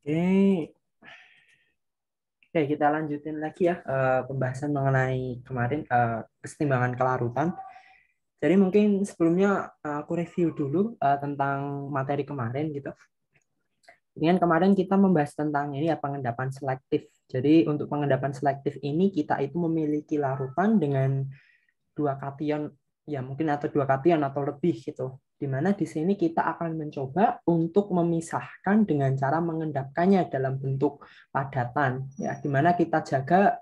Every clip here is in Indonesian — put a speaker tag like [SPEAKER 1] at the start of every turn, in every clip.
[SPEAKER 1] Oke, oke kita lanjutin lagi ya pembahasan mengenai kemarin kesetimbangan kelarutan. Jadi mungkin sebelumnya aku review dulu tentang materi kemarin gitu. Ini kan kemarin kita membahas tentang ini ya pengendapan selektif. Jadi untuk pengendapan selektif ini kita itu memiliki larutan dengan dua kation ya mungkin atau dua kation atau lebih gitu. Di mana di sini kita akan mencoba untuk memisahkan dengan cara mengendapkannya dalam bentuk padatan ya di mana kita jaga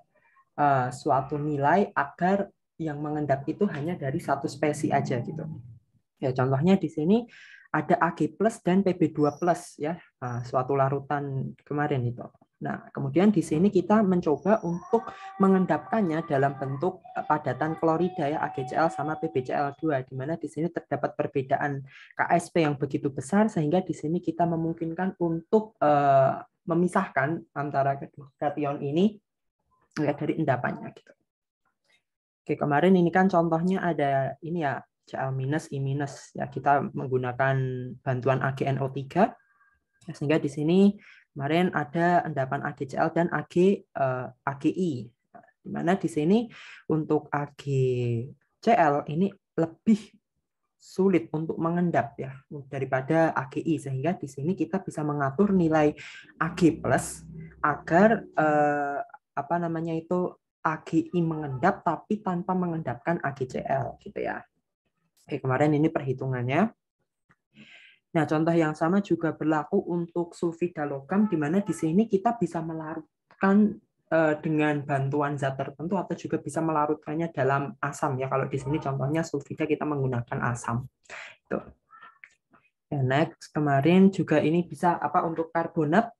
[SPEAKER 1] suatu nilai agar yang mengendap itu hanya dari satu spesies aja gitu. Ya, contohnya di sini ada Ag plus dan Pb2 plus ya, suatu larutan kemarin itu. Nah, kemudian di sini kita mencoba untuk mengendapkannya dalam bentuk padatan klorida ya AgCl sama PbCl2 di mana di sini terdapat perbedaan Ksp yang begitu besar sehingga di sini kita memungkinkan untuk memisahkan antara kedua kation ini ya, dari endapannya gitu. Oke, kemarin ini kan contohnya ada ini ya Cl minus I minus ya kita menggunakan bantuan AgNO3 ya, sehingga di sini kemarin ada endapan AgCl dan AgI di mana di sini untuk AgCl ini lebih sulit untuk mengendap ya daripada AgI sehingga di sini kita bisa mengatur nilai Ag plus agar apa namanya itu AgI mengendap tapi tanpa mengendapkan AgCl gitu ya. Oke, kemarin ini perhitungannya. Nah, contoh yang sama juga berlaku untuk sulfida logam di mana di sini kita bisa melarutkan dengan bantuan zat tertentu atau juga bisa melarutkannya dalam asam ya. Kalau di sini contohnya sulfida kita menggunakan asam. Tuh. Ya, next kemarin juga ini bisa apa untuk karbonat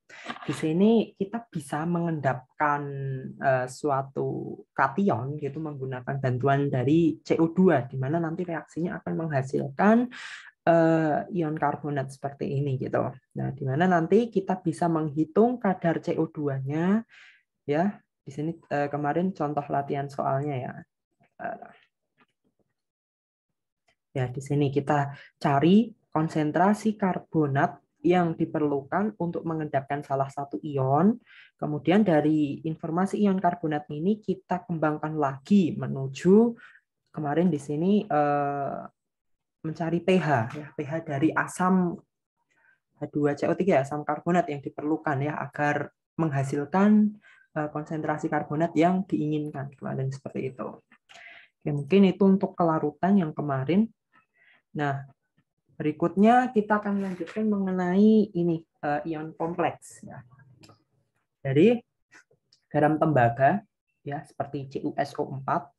[SPEAKER 1] di sini kita bisa mengendapkan suatu kation gitu menggunakan bantuan dari CO2 di mana nanti reaksinya akan menghasilkan ion karbonat seperti ini gitu. Nah, di mana nanti kita bisa menghitung kadar CO2-nya ya. Di sini kemarin contoh latihan soalnya ya. Ya, di sini kita cari konsentrasi karbonat yang diperlukan untuk mengendapkan salah satu ion. Kemudian dari informasi ion karbonat ini kita kembangkan lagi menuju kemarin di sini mencari pH ya, pH dari asam H2CO3 asam karbonat yang diperlukan ya agar menghasilkan konsentrasi karbonat yang diinginkan kemarin seperti itu. Oke, mungkin itu untuk kelarutan yang kemarin. Nah, berikutnya kita akan lanjutkan mengenai ini ion kompleks ya. Jadi garam tembaga ya seperti CuSO4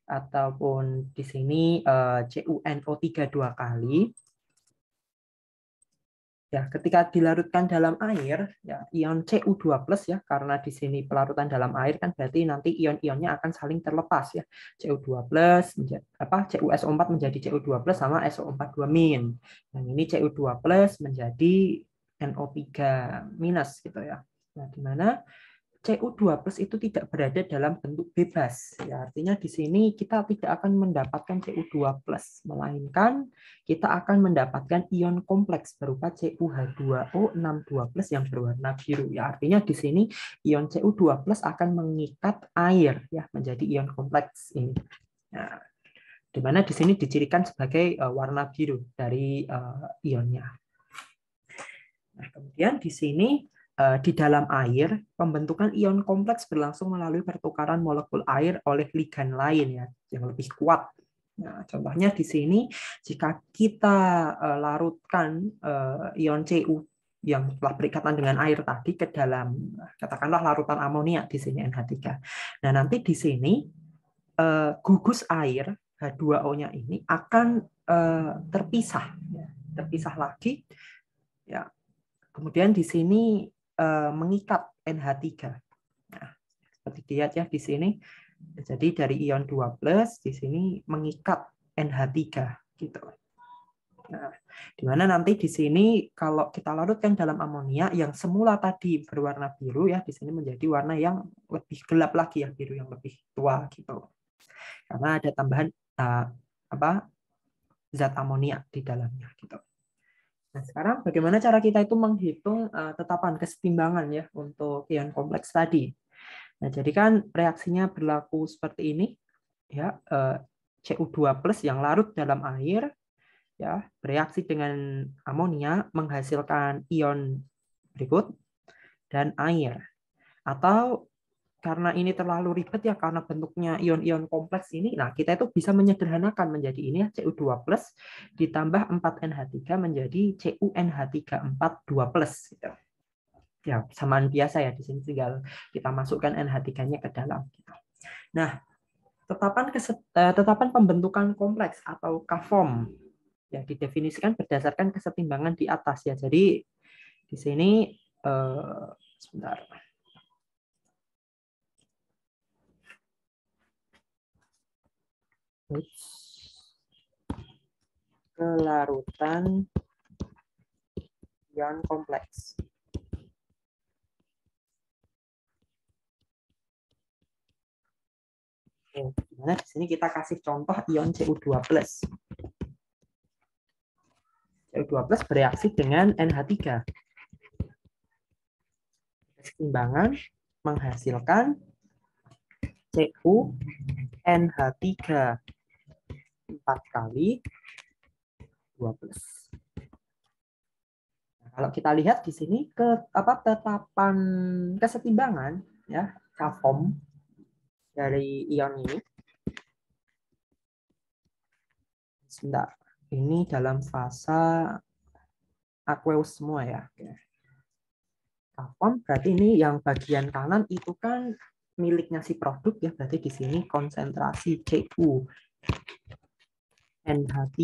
[SPEAKER 1] ataupun di sini CuNO3 dua kali. Ya, ketika dilarutkan dalam air, ya ion Cu2+ ya, karena di sini pelarutan dalam air kan berarti nanti ion-ionnya akan saling terlepas ya. Cu2+ menjadi apa? CuSO4 menjadi Cu2+ sama SO4 2-. Yang ini Cu2+ menjadi NO3- gitu ya. Nah, di mana Cu2+ itu tidak berada dalam bentuk bebas. Ya, artinya di sini kita tidak akan mendapatkan Cu2+, melainkan kita akan mendapatkan ion kompleks berupa CuH2O62+ yang berwarna biru. Ya, artinya di sini ion Cu2+ akan mengikat air ya menjadi ion kompleks ini. Nah, di mana di sini dicirikan sebagai warna biru dari ionnya. Nah, kemudian di sini di dalam air, pembentukan ion kompleks berlangsung melalui pertukaran molekul air oleh ligan lain ya, yang lebih kuat. Nah, contohnya di sini jika kita larutkan ion Cu yang telah berikatan dengan air tadi ke dalam katakanlah larutan amonia di sini NH3. Nah, nanti di sini gugus air H2O-nya ini akan terpisah ya, terpisah lagi ya. Kemudian di sini mengikat NH3. Nah, seperti dilihat ya di sini. Jadi dari ion 2+ di sini mengikat NH3 gitu. Nah, di mana nanti di sini kalau kita larutkan dalam amonia yang semula tadi berwarna biru ya di sini menjadi warna yang lebih gelap lagi ya, biru yang lebih tua gitu. Karena ada tambahan apa zat amonia di dalamnya gitu. Nah, sekarang bagaimana cara kita itu menghitung tetapan kesetimbangan ya untuk ion kompleks tadi. Nah, jadi kan reaksinya berlaku seperti ini ya, Cu2+ yang larut dalam air ya bereaksi dengan amonia menghasilkan ion berikut dan air. Atau karena ini terlalu ribet ya karena bentuknya ion-ion kompleks ini, nah kita itu bisa menyederhanakan menjadi ini ya Cu2+ ditambah 4NH3 menjadi CuNH3 4 2+ gitu. Ya, samaan biasa ya di sini tinggal kita masukkan NH3-nya ke dalam gitu. Nah, tetapan pembentukan kompleks atau KFOM ya didefinisikan berdasarkan kesetimbangan di atas ya. Jadi di sini sebentar. Kelarutan ion kompleks. Oke, dimana di sini kita kasih contoh ion Cu2+. Cu2+ bereaksi dengan NH3. Kesetimbangan menghasilkan CuNH3 4 kali 2+. Nah, kalau kita lihat di sini tetapan kesetimbangan ya KFOM dari ion ini. Sebentar. Ini dalam fase aqueous semua ya. KFOM berarti ini yang bagian kanan itu kan miliknya si produk ya, berarti di sini konsentrasi CuNH3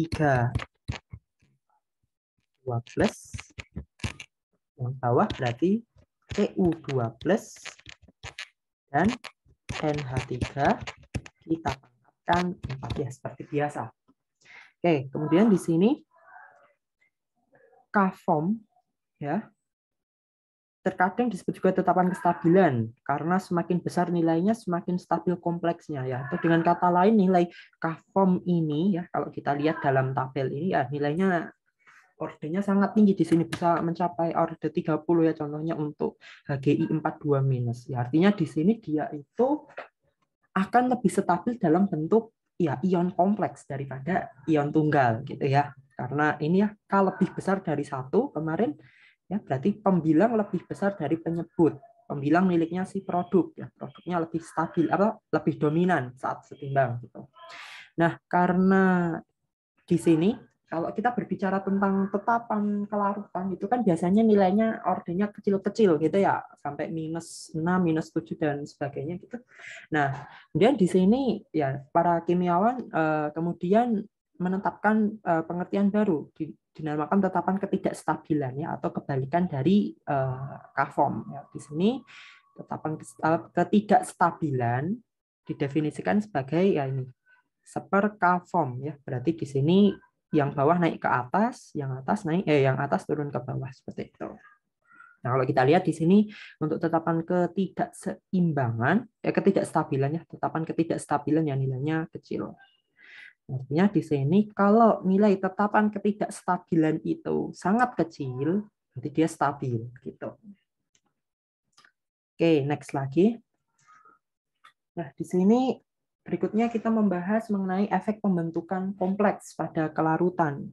[SPEAKER 1] 2+, yang bawah berarti Cu2+ dan NH3 kita pangkatkan 4 ya seperti biasa. Oke, kemudian di sini KFOM ya terkadang disebut juga tetapan kestabilan karena semakin besar nilainya semakin stabil kompleksnya ya. Atau dengan kata lain nilai KFOM ini ya kalau kita lihat dalam tabel ini ya nilainya ordernya sangat tinggi di sini bisa mencapai order 30 ya contohnya untuk HGI 42-. Ya artinya di sini dia itu akan lebih stabil dalam bentuk ya ion kompleks daripada ion tunggal gitu ya. Karena ini ya K lebih besar dari 1 kemarin ya berarti pembilang lebih besar dari penyebut. Pembilang miliknya si produk ya, produknya lebih stabil lebih dominan saat setimbang gitu. Nah, karena di sini kalau kita berbicara tentang tetapan kelarutan itu kan biasanya nilainya ordernya kecil-kecil gitu ya, sampai -6, -7 dan sebagainya gitu. Nah, kemudian di sini ya para kimiawan kemudian menetapkan pengertian baru dinamakan tetapan ketidakstabilan ya atau kebalikan dari KFOM ya. Di sini tetapan ketidakstabilan didefinisikan sebagai ya ini seper KFOM ya. Berarti di sini yang bawah naik ke atas, yang atas turun ke bawah seperti itu. Nah, kalau kita lihat di sini untuk tetapan ketidakseimbangan, ketidakstabilan ya, tetapan ketidakstabilan yang nilainya kecil. Artinya di sini kalau nilai tetapan ketidakstabilan itu sangat kecil, berarti dia stabil gitu. Oke, next lagi. Nah, di sini berikutnya kita membahas mengenai efek pembentukan kompleks pada kelarutan.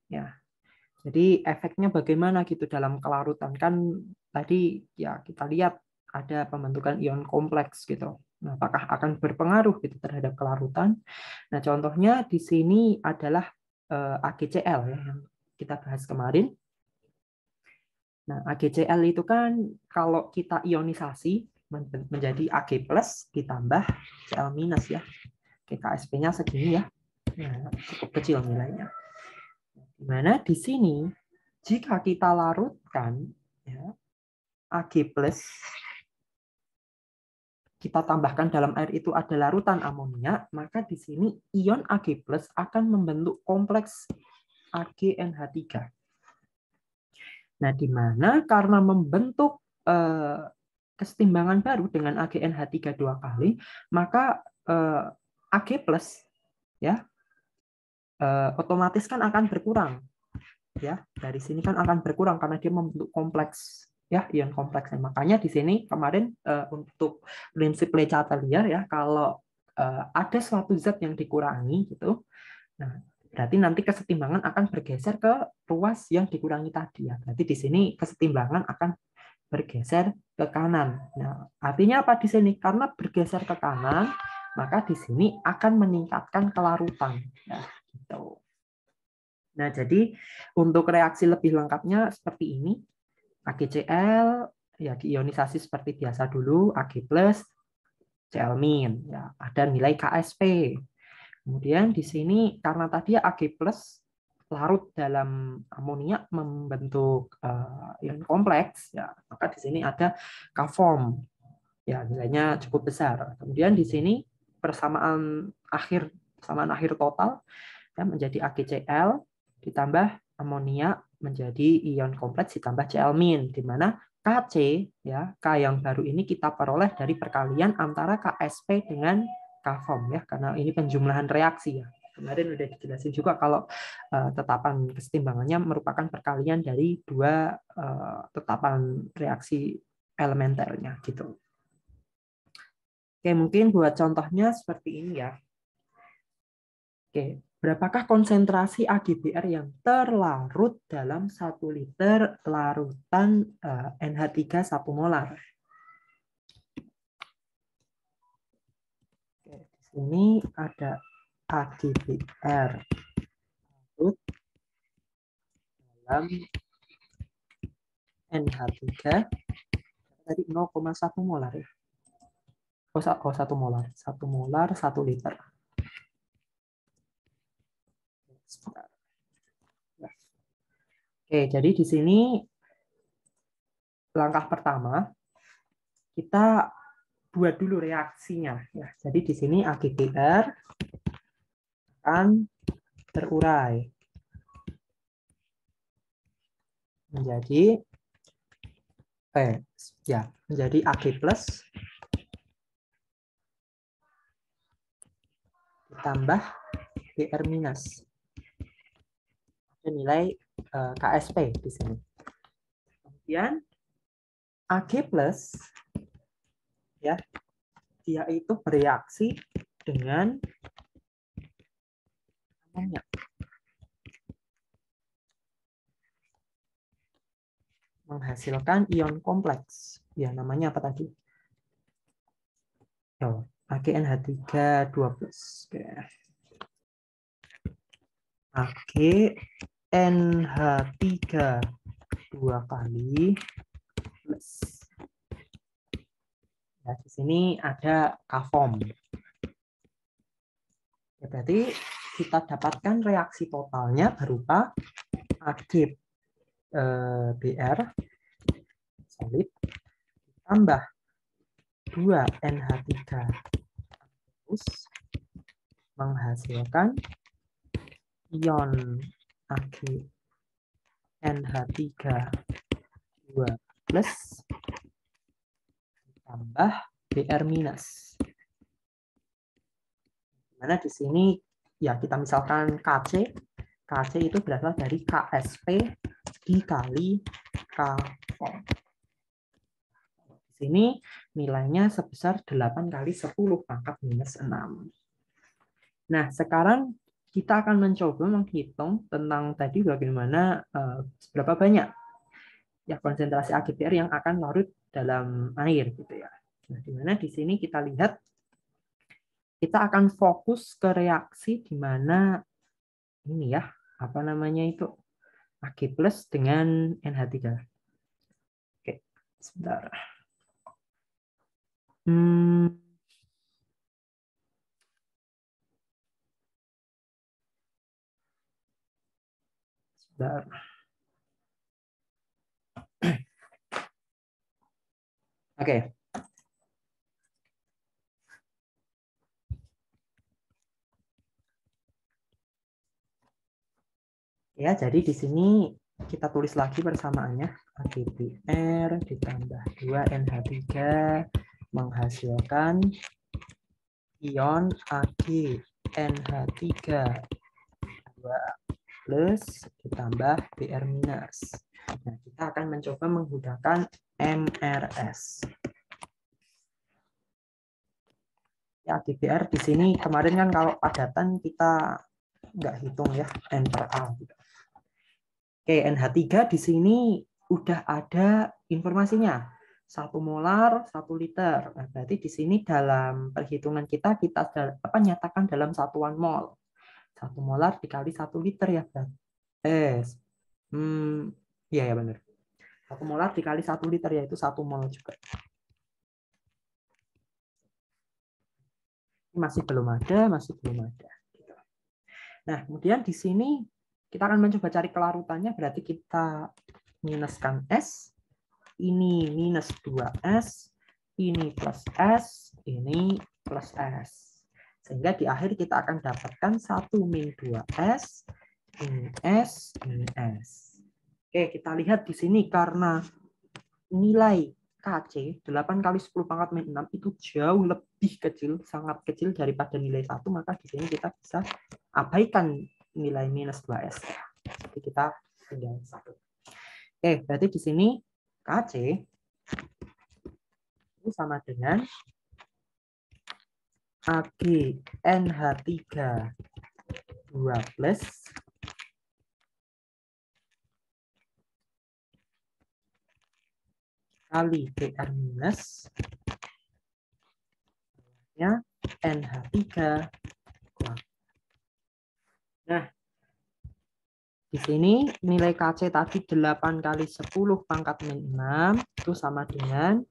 [SPEAKER 1] Ya, jadi efeknya bagaimana gitu dalam kelarutan kan tadi ya kita lihat ada pembentukan ion kompleks gitu. Nah, apakah akan berpengaruh gitu terhadap kelarutan? Nah, contohnya di sini adalah AgCl ya yang kita bahas kemarin. Nah, AgCl itu kan kalau kita ionisasi menjadi Ag+ ditambah Cl- ya. KSP-nya segini ya. Nah, cukup kecil nilainya. Di mana di sini jika kita larutkan ya, Ag+ kita tambahkan dalam air itu ada larutan amonia, maka di sini ion Ag+ akan membentuk kompleks AgNH3. Nah, di mana karena membentuk kesetimbangan baru dengan AgNH3 2 kali, maka Ag+ ya otomatis kan akan berkurang. ya dari sini kan akan berkurang karena dia membentuk kompleks ya, ion kompleksnya. Makanya di sini kemarin untuk prinsip Le Chatelier ya, kalau ada suatu zat yang dikurangi gitu, nah berarti nanti kesetimbangan akan bergeser ke ruas yang dikurangi tadi ya. Berarti di sini kesetimbangan akan bergeser ke kanan. Nah, artinya apa di sini? Karena bergeser ke kanan, maka di sini akan meningkatkan kelarutan. Nah, gitu. Nah, jadi untuk reaksi lebih lengkapnya seperti ini. AgCl ya diionisasi seperti biasa dulu, Ag+, Cl- ya ada nilai Ksp. Kemudian di sini karena tadi Ag+ larut dalam amonia membentuk ion kompleks ya, maka di sini ada K-form. Ya, nilainya cukup besar. Kemudian di sini persamaan akhir total ya, menjadi AgCl ditambah amonia menjadi ion kompleks ditambah Cl-, di mana Kc ya, K yang baru ini kita peroleh dari perkalian antara Ksp dengan K-form ya, karena ini penjumlahan reaksi ya. Kemarin udah dijelasin juga kalau tetapan kesetimbangannya merupakan perkalian dari dua tetapan reaksi elementernya gitu. Oke, mungkin buat contohnya seperti ini ya. Oke, berapakah konsentrasi AgBr yang terlarut dalam 1 liter larutan NH3 1 molar? Oke, di sini ada AgBr larut dalam NH3 tadi 0,1 molar ya. Oh, 1 molar. 1 molar 1 liter. Oke, jadi di sini langkah pertama kita buat dulu reaksinya ya. Jadi di sini AgBr akan terurai menjadi menjadi Ag+ ditambah Br-. Ada nilai Ksp di sini. Kemudian Ag+ ya, dia itu bereaksi dengan amonia. Menghasilkan ion kompleks. Ya, namanya apa tadi? Oh, AgNH3 2+. Oke. AgNH3 2 kali plus. Ya, di sini ada K-form. Ya, berarti kita dapatkan reaksi totalnya berupa AgBr solid tambah 2 NH3 plus menghasilkan ion AgNH3 2 plus tambah Br-. Dimana di sini ya kita misalkan Kc itu berasal dari Ksp dikali K-form. Di sini nilainya sebesar 8 kali 10 pangkat minus 6. Nah, sekarang kita akan mencoba menghitung tentang tadi bagaimana seberapa banyak ya konsentrasi AgBr yang akan larut dalam air gitu ya. Nah, di mana di sini kita lihat kita akan fokus ke reaksi di mana ini ya, apa namanya itu? Ag+ dengan NH3. Oke, sebentar. Sebentar. Oke. Ya, jadi di sini kita tulis lagi persamaannya. AgBr ditambah 2 NH3 menghasilkan ion AgNH3 2 plus ditambah Br minus. Nah, kita akan mencoba menggunakan MRS. Ya, GBR di sini kemarin kan kalau padatan kita nggak hitung ya, N per A. Oke, NH3 di sini udah ada informasinya. 1 molar, 1 liter. Nah, berarti di sini dalam perhitungan kita nyatakan dalam satuan mol. 1 molar dikali 1 liter ya, Bang. Iya ya benar. 1 molar dikali 1 liter yaitu 1 mol juga. Masih belum ada. Nah, kemudian di sini kita akan mencoba cari kelarutannya, berarti kita minuskan S, ini minus 2S, ini plus S, ini plus S. Sehingga di akhir kita akan dapatkan 1 min 2S, ini S, ini S. Oke, kita lihat di sini karena nilai KC 8 kali 10 pangkat min 6 itu jauh lebih kecil, sangat kecil daripada nilai 1, maka di sini kita bisa abaikan nilai minus 2S. Jadi kita tinggal 1. Oke, berarti di sini KC itu sama dengan Ag NH3 2 plus kali Br minus ya NH3. Nah, di sini nilai KC tadi 8 kali 10 pangkat min 6 itu sama dengan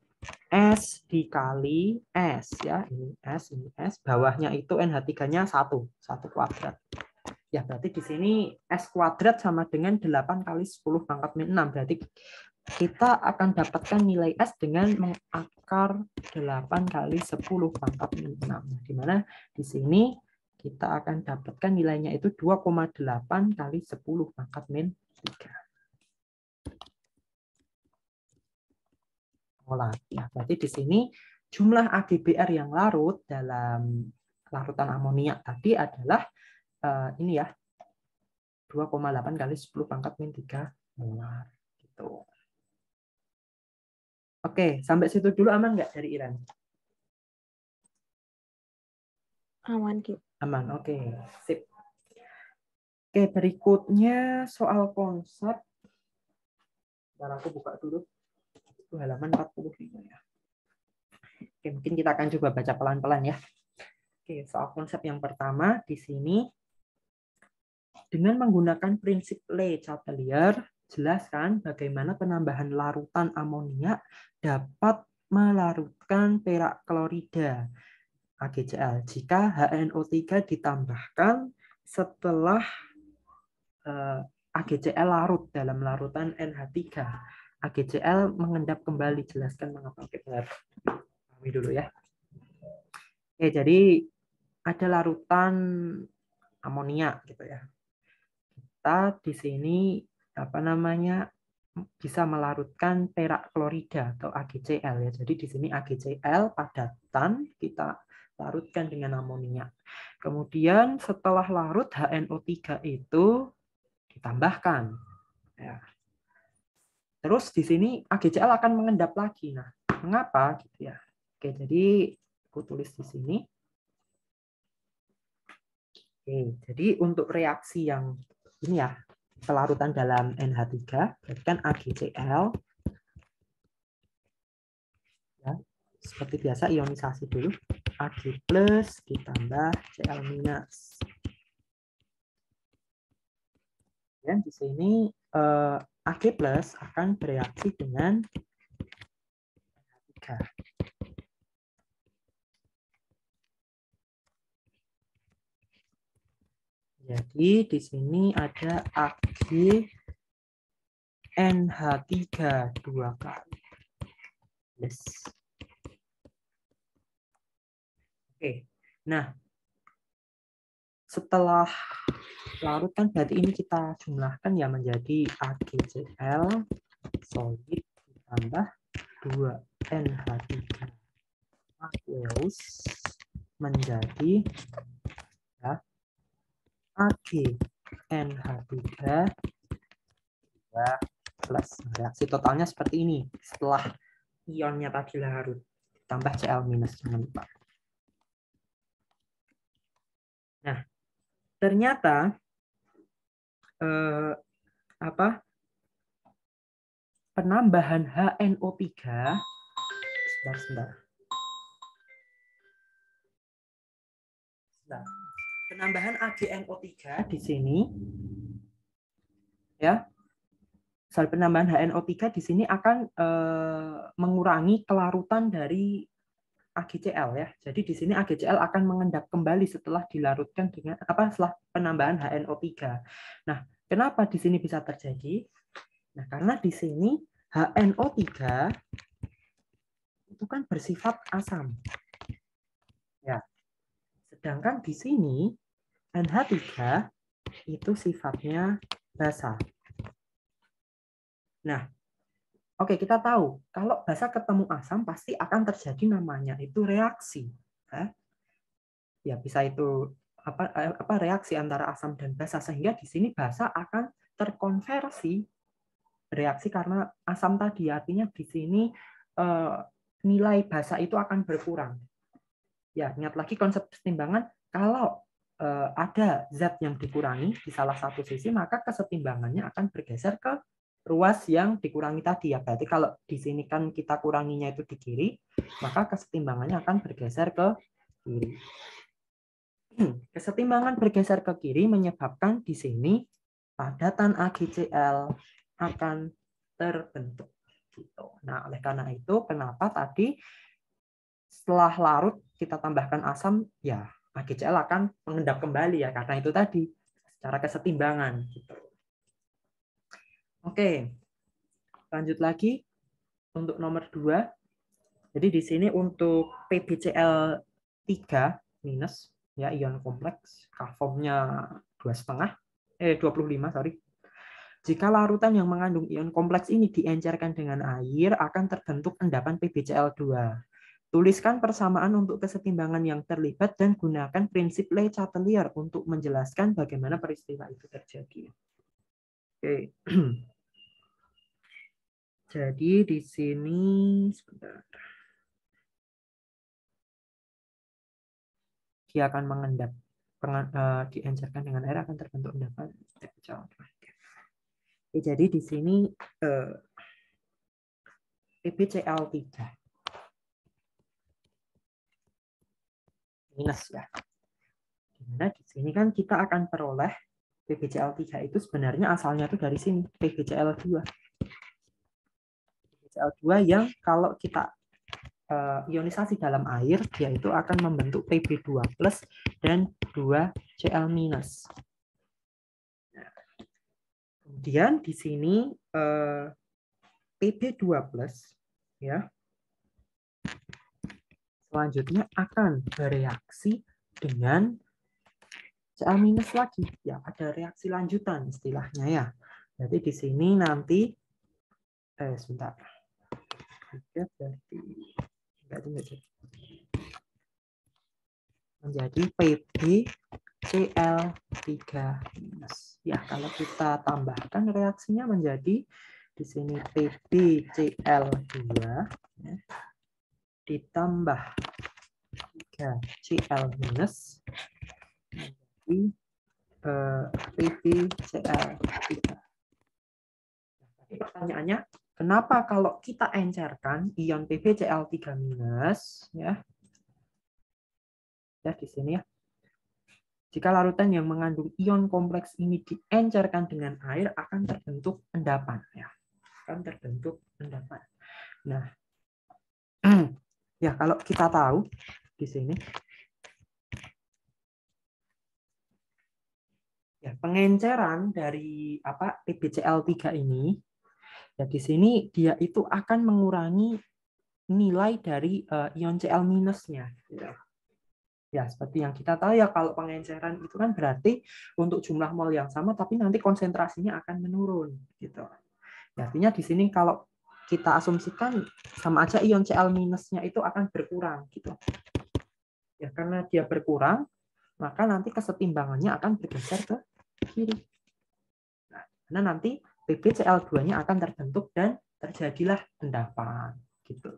[SPEAKER 1] S dikali S ya. Ini S, bawahnya itu NH3-nya 1 kuadrat. Ya, berarti di sini S kuadrat sama dengan 8 kali 10 pangkat min 6. Berarti kita akan dapatkan nilai S dengan mengakar 8 kali 10 pangkat min 6. Di mana di sini kita akan dapatkan nilainya itu 2,8 kali 10 pangkat min 3. Ya, berarti di sini jumlah AgBr yang larut dalam larutan amonia tadi adalah ini ya, 2,8 kali 10 pangkat min 3 molar. Gitu. Oke, sampai situ dulu aman nggak dari Iran?
[SPEAKER 2] Aman, Ki.
[SPEAKER 1] Aman, oke. Sip. Oke, berikutnya soal konsep. Bentar aku buka dulu. Itu halaman 45 ya. Oke, mungkin kita akan coba baca pelan-pelan ya. Oke, soal konsep yang pertama di sini dengan menggunakan prinsip Le Chatelier, jelaskan bagaimana penambahan larutan amonia dapat melarutkan perak klorida AgCl jika HNO3 ditambahkan setelah AgCl larut dalam larutan NH3. AgCl mengendap kembali. Jelaskan mengapa. Oke, pahami dulu ya. Oke, jadi ada larutan amonia gitu ya. Kita di sini bisa melarutkan perak klorida atau AgCl ya. Jadi di sini AgCl padatan kita larutkan dengan amonia. Kemudian setelah larut HNO3 itu ditambahkan. Ya. Terus di sini AgCl akan mengendap lagi. Nah, mengapa gitu ya? Oke, jadi aku tulis di sini. Oke, jadi untuk reaksi yang ini ya, pelarutan dalam NH3, berarti kan AgCl. Ya, seperti biasa ionisasi dulu. Ag plus ditambah Cl minus. Dan di sini Ag plus akan bereaksi dengan NH3. Jadi di sini ada Ag NH3 2 kali. Yes. Oke. Nah, setelah larut kan berarti ini kita jumlahkan ya menjadi AgCl solid ditambah 2 NH3 aqueous menjadi ya, Ag NH3 plus. Reaksi totalnya seperti ini. Setelah ionnya tadi larut tambah Cl minus, jangan lupa. Nah, ternyata penambahan HNO3 sebentar. Penambahan AgNO3 di sini ya. Penambahan HNO3 di sini akan mengurangi kelarutan dari AgCl ya. Jadi di sini AgCl akan mengendap kembali setelah dilarutkan dengan setelah penambahan HNO3. Nah, kenapa di sini bisa terjadi? Nah, karena di sini HNO3 itu kan bersifat asam. Ya. Sedangkan di sini NH3 itu sifatnya basa. Nah, oke, kita tahu kalau basa ketemu asam pasti akan terjadi namanya itu reaksi. Ya, bisa itu reaksi antara asam dan basa, sehingga di sini basa akan terkonversi reaksi karena asam tadi. Artinya di sini nilai basa itu akan berkurang. Ya, ingat lagi konsep kesetimbangan, kalau ada zat yang dikurangi di salah satu sisi, maka kesetimbangannya akan bergeser ke ruas yang dikurangi tadi ya. Berarti kalau di sini kan kita kuranginya itu di kiri, maka kesetimbangannya akan bergeser ke kiri. Kesetimbangan bergeser ke kiri menyebabkan di sini padatan AgCl akan terbentuk. Nah, oleh karena itu, kenapa tadi setelah larut kita tambahkan asam, ya AgCl akan mengendap kembali ya, karena itu tadi secara kesetimbangan. Oke, lanjut lagi untuk nomor 2. Jadi di sini untuk PbCl3 minus ya, ion kompleks, K-formnya 25, sorry. Jika larutan yang mengandung ion kompleks ini diencerkan dengan air, akan terbentuk endapan PbCl2. Tuliskan persamaan untuk kesetimbangan yang terlibat dan gunakan prinsip Le Chatelier untuk menjelaskan bagaimana peristiwa itu terjadi. Oke. Jadi di sini sebentar. Dia akan mengendap, diencerkan dengan air akan terbentuk endapan PbCl2. Jadi di sini PbCl3 minus ya. Dimana di sini kan kita akan peroleh PbCl3 itu sebenarnya asalnya itu dari sini, PbCl2. PbCl2 yang kalau kita ionisasi dalam air, dia itu akan membentuk Pb2+ dan 2Cl-. Kemudian di sini Pb2+ ya, selanjutnya akan bereaksi dengan Cl- lagi. Ya, ada reaksi lanjutan istilahnya ya. Jadi di sini nanti sebentar. Menjadi PbCl3-. Ya, kalau kita tambahkan reaksinya menjadi di sini PbCl2 ya, ditambah 3Cl- menjadi PbCl3. Jadi pertanyaannya, kenapa kalau kita encerkan ion PbCl3- ya di sini ya. Jika larutan yang mengandung ion kompleks ini diencerkan dengan air, akan terbentuk endapan ya. Akan terbentuk endapan. Nah, ya kalau kita tahu di sini ya, pengenceran dari PbCl3 ini ya, di sini dia itu akan mengurangi nilai dari ion Cl-nya ya. Ya, seperti yang kita tahu ya, kalau pengenceran itu kan berarti untuk jumlah mol yang sama tapi nanti konsentrasinya akan menurun gitu. Ya, artinya di sini kalau kita asumsikan sama aja ion Cl-nya itu akan berkurang gitu. Ya, karena dia berkurang, maka nanti kesetimbangannya akan bergeser ke kiri. Karena nanti PbCl2-nya akan terbentuk dan terjadilah endapan. Gitu.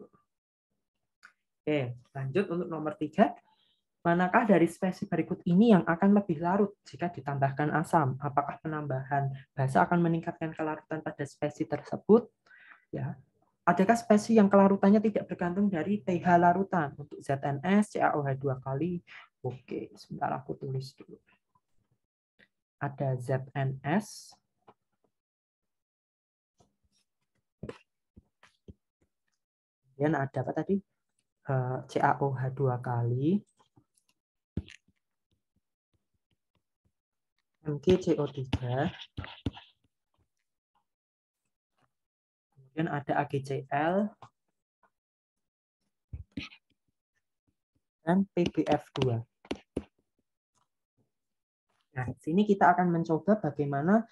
[SPEAKER 1] Oke, lanjut untuk nomor 3. Manakah dari spesies berikut ini yang akan lebih larut jika ditambahkan asam? Apakah penambahan basa akan meningkatkan kelarutan pada spesies tersebut? Ya. Adakah spesies yang kelarutannya tidak bergantung dari pH larutan? Untuk ZNS, CaOH2 kali. Oke, sebentar aku tulis dulu. Ada ZNS. Kemudian ada apa tadi? CaOH2 kali. MgCO3. Kemudian ada AgCl. Dan PbF2. Nah, di sini kita akan mencoba bagaimana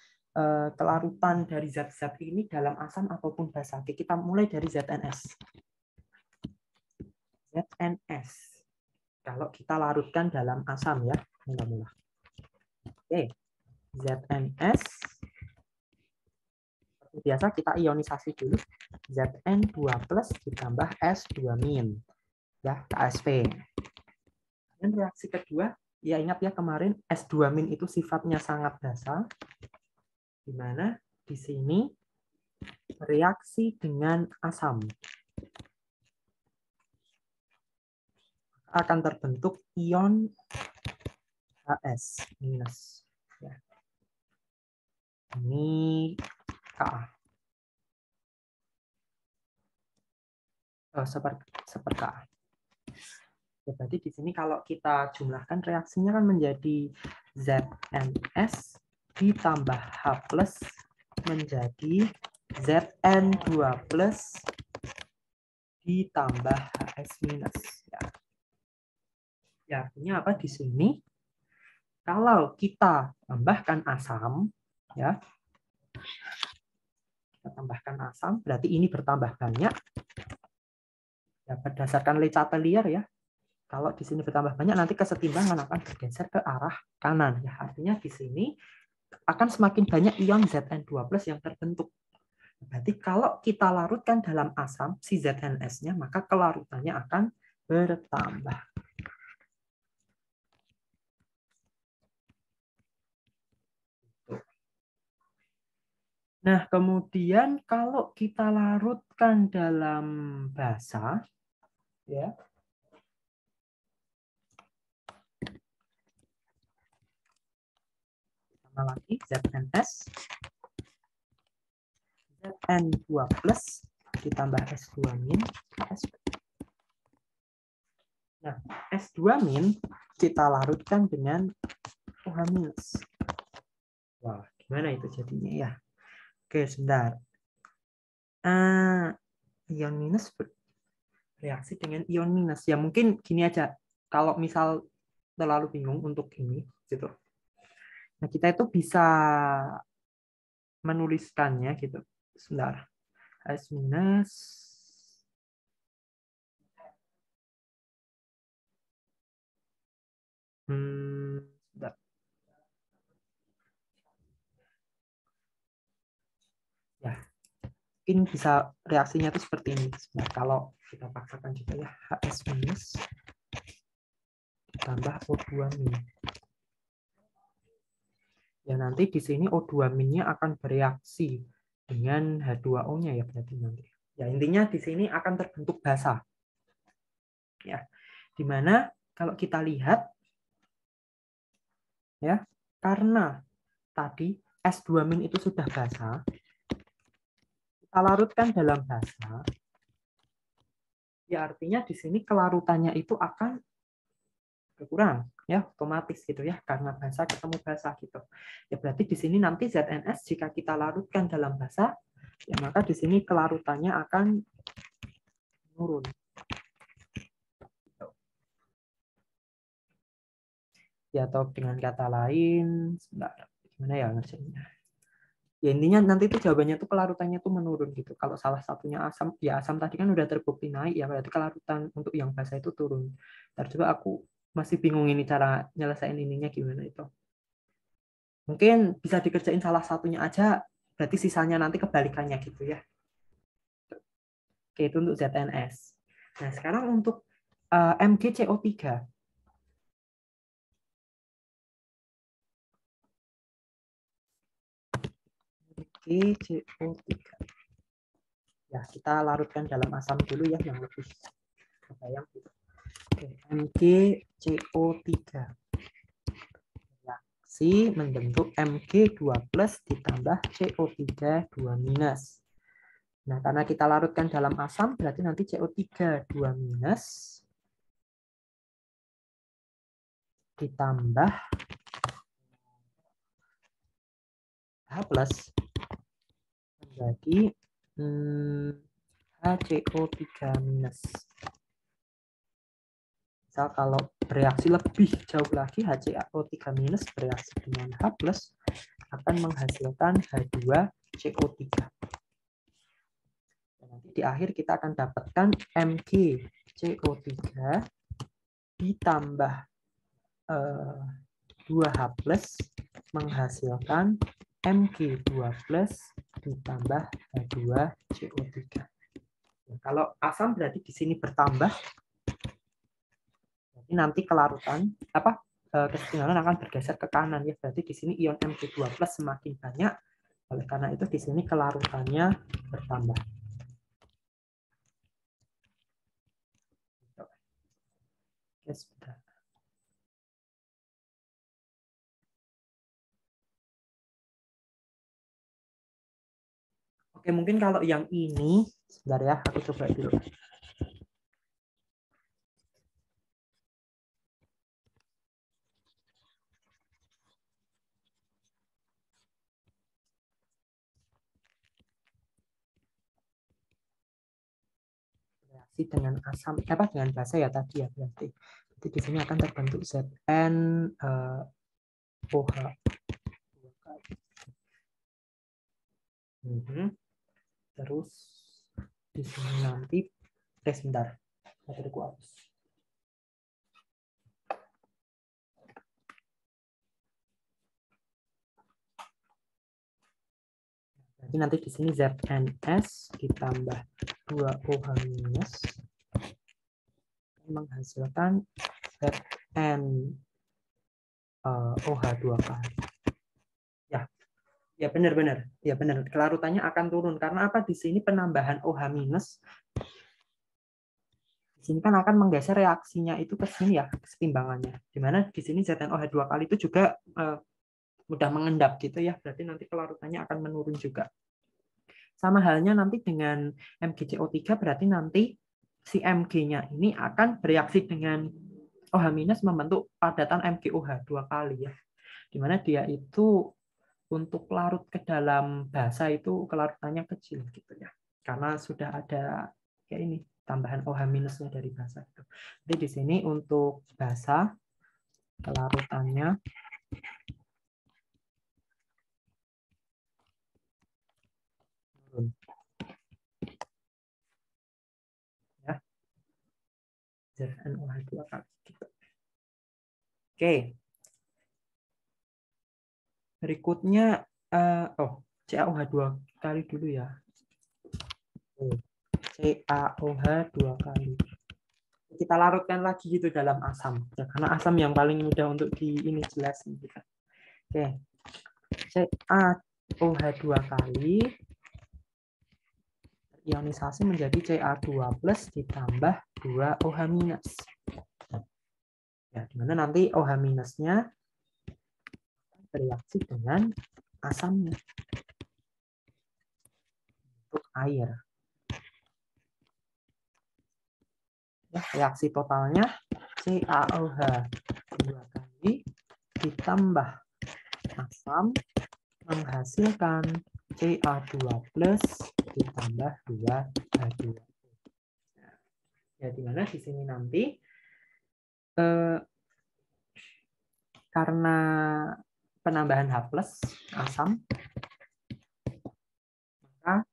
[SPEAKER 1] kelarutan dari zat-zat ini dalam asam ataupun basa. Oke, kita mulai dari ZNS. ZNS. Kalau kita larutkan dalam asam ya, mula-mula. Oke, ZNS. Seperti biasa kita ionisasi dulu. Zn2+ ditambah S2-. Ya, KSP. Dan reaksi kedua, ya ingat ya kemarin S2- itu sifatnya sangat basa, di mana di sini reaksi dengan asam akan terbentuk ion Hs-. Ya. Ini Ka. Seperti Ka. Ya, berarti di sini kalau kita jumlahkan reaksinya kan menjadi ZNS ditambah H+ menjadi Zn2+ ditambah Hs-. Ya, artinya apa di sini? Kalau kita tambahkan asam, ya, kita tambahkan asam, berarti ini bertambah banyak. Ya, berdasarkan Le Chatelier ya. Kalau di sini bertambah banyak, nanti kesetimbangan akan bergeser ke arah kanan. Ya, artinya di sini akan semakin banyak ion Zn2+ yang terbentuk. Berarti kalau kita larutkan dalam asam, si ZNS-nya, maka kelarutannya akan bertambah. Nah, kemudian kalau kita larutkan dalam basa, ya, sama lagi ZNS, Zn2+ ditambah S2-. Nah, S2- kita larutkan dengan OH-. Wah, gimana itu jadinya ya? Oke, sebentar. Ion minus reaksi dengan ion minus. Ya mungkin gini aja. Kalau misal terlalu bingung untuk ini, gitu. Nah, kita itu bisa menuliskannya gitu. Sebentar. S minus. Sebentar. Ya, mungkin bisa reaksinya itu seperti ini. Sebentar, kalau kita paksakan juga ya, HS minus tambah O2-. Ya, nanti di sini O2-nya akan bereaksi dengan H2O-nya ya berarti nanti. Ya, intinya di sini akan terbentuk basa. Ya. Di mana kalau kita lihat ya, karena tadi S2- itu sudah basa, kita larutkan dalam basa, ya artinya di sini kelarutannya itu akan berkurang ya, otomatis gitu ya, karena basa ketemu basa gitu. Ya berarti di sini nanti ZNS jika kita larutkan dalam basa, ya maka di sini kelarutannya akan menurun. Ya, atau dengan kata lain, sebentar, gimana ya ngerjainnya? Ya intinya nanti itu jawabannya tuh kelarutannya tuh menurun gitu. Kalau salah satunya asam, ya asam tadi kan udah terbukti naik, ya berarti kelarutan untuk yang basa itu turun. Ntar coba aku masih bingung ini cara nyelesain ininya gimana itu. Mungkin bisa dikerjain salah satunya aja, berarti sisanya nanti kebalikannya gitu ya. Oke, itu untuk ZNS. Nah, sekarang untuk MgCO3. MgCO3. Ya, kita larutkan dalam asam dulu ya, yang lebih kebayang. Oke, MgCO3. Reaksi membentuk Mg2+ ditambah CO3 2-. Nah, karena kita larutkan dalam asam, berarti nanti CO3 2- ditambah H+ menjadi HCO3-. Misal kalau bereaksi lebih jauh lagi, HCO3- bereaksi dengan H+ akan menghasilkan H2CO3. Dan nanti di akhir kita akan dapatkan MgCO3 ditambah 2H+ menghasilkan Mg2+ ditambah H2CO3. Nah, kalau asam berarti di sini bertambah, jadi nanti kelarutan kesetimbangan akan bergeser ke kanan ya. Berarti di sini ion Mg2+ semakin banyak, oleh karena itu di sini kelarutannya bertambah. Oke, sudah. Oke, mungkin kalau yang ini, sebentar ya, aku coba dulu. Reaksi dengan asam, dengan basa ya tadi ya berarti. Jadi di sini akan terbentuk ZnOH. Terus di sini nanti sebentar. Bateraiku habis. Jadi nanti di sini ZNS ditambah 2OH- menghasilkan ZnOH 2 kali. Ya benar-benar. Ya benar. Kelarutannya akan turun karena apa? Di sini penambahan OH- di sini kan akan menggeser reaksinya itu ke sini ya, kesetimbangannya. Dimana di sini ZnOH 2 kali itu juga mudah mengendap gitu ya. Berarti nanti kelarutannya akan menurun juga. Sama halnya nanti dengan MgCO3, berarti nanti si Mg-nya ini akan bereaksi dengan OH- membentuk padatan MgOH 2 kali ya. Dimana dia itu untuk larut ke dalam basa itu kelarutannya kecil gitu ya. Karena sudah ada ya ini tambahan OH- dari basa itu. Jadi di sini untuk basa kelarutannya turun. Ya. ZnOH 2 kali gitu. Oke. Berikutnya CaOH 2 kali dulu ya. CaOH 2 kali. Kita larutkan lagi gitu dalam asam. Ya, karena asam yang paling mudah untuk ini jelasin kita. Oke. CaOH 2 kali ionisasi menjadi Ca2+ ditambah 2OH-. Ya, dimana nanti OH-nya bereaksi dengan asamnya untuk air. Ya, reaksi totalnya CaOH 2 kali ditambah asam menghasilkan Ca2+ ditambah 2H2. Ya, di mana di sini nanti karena penambahan H+ asam, maka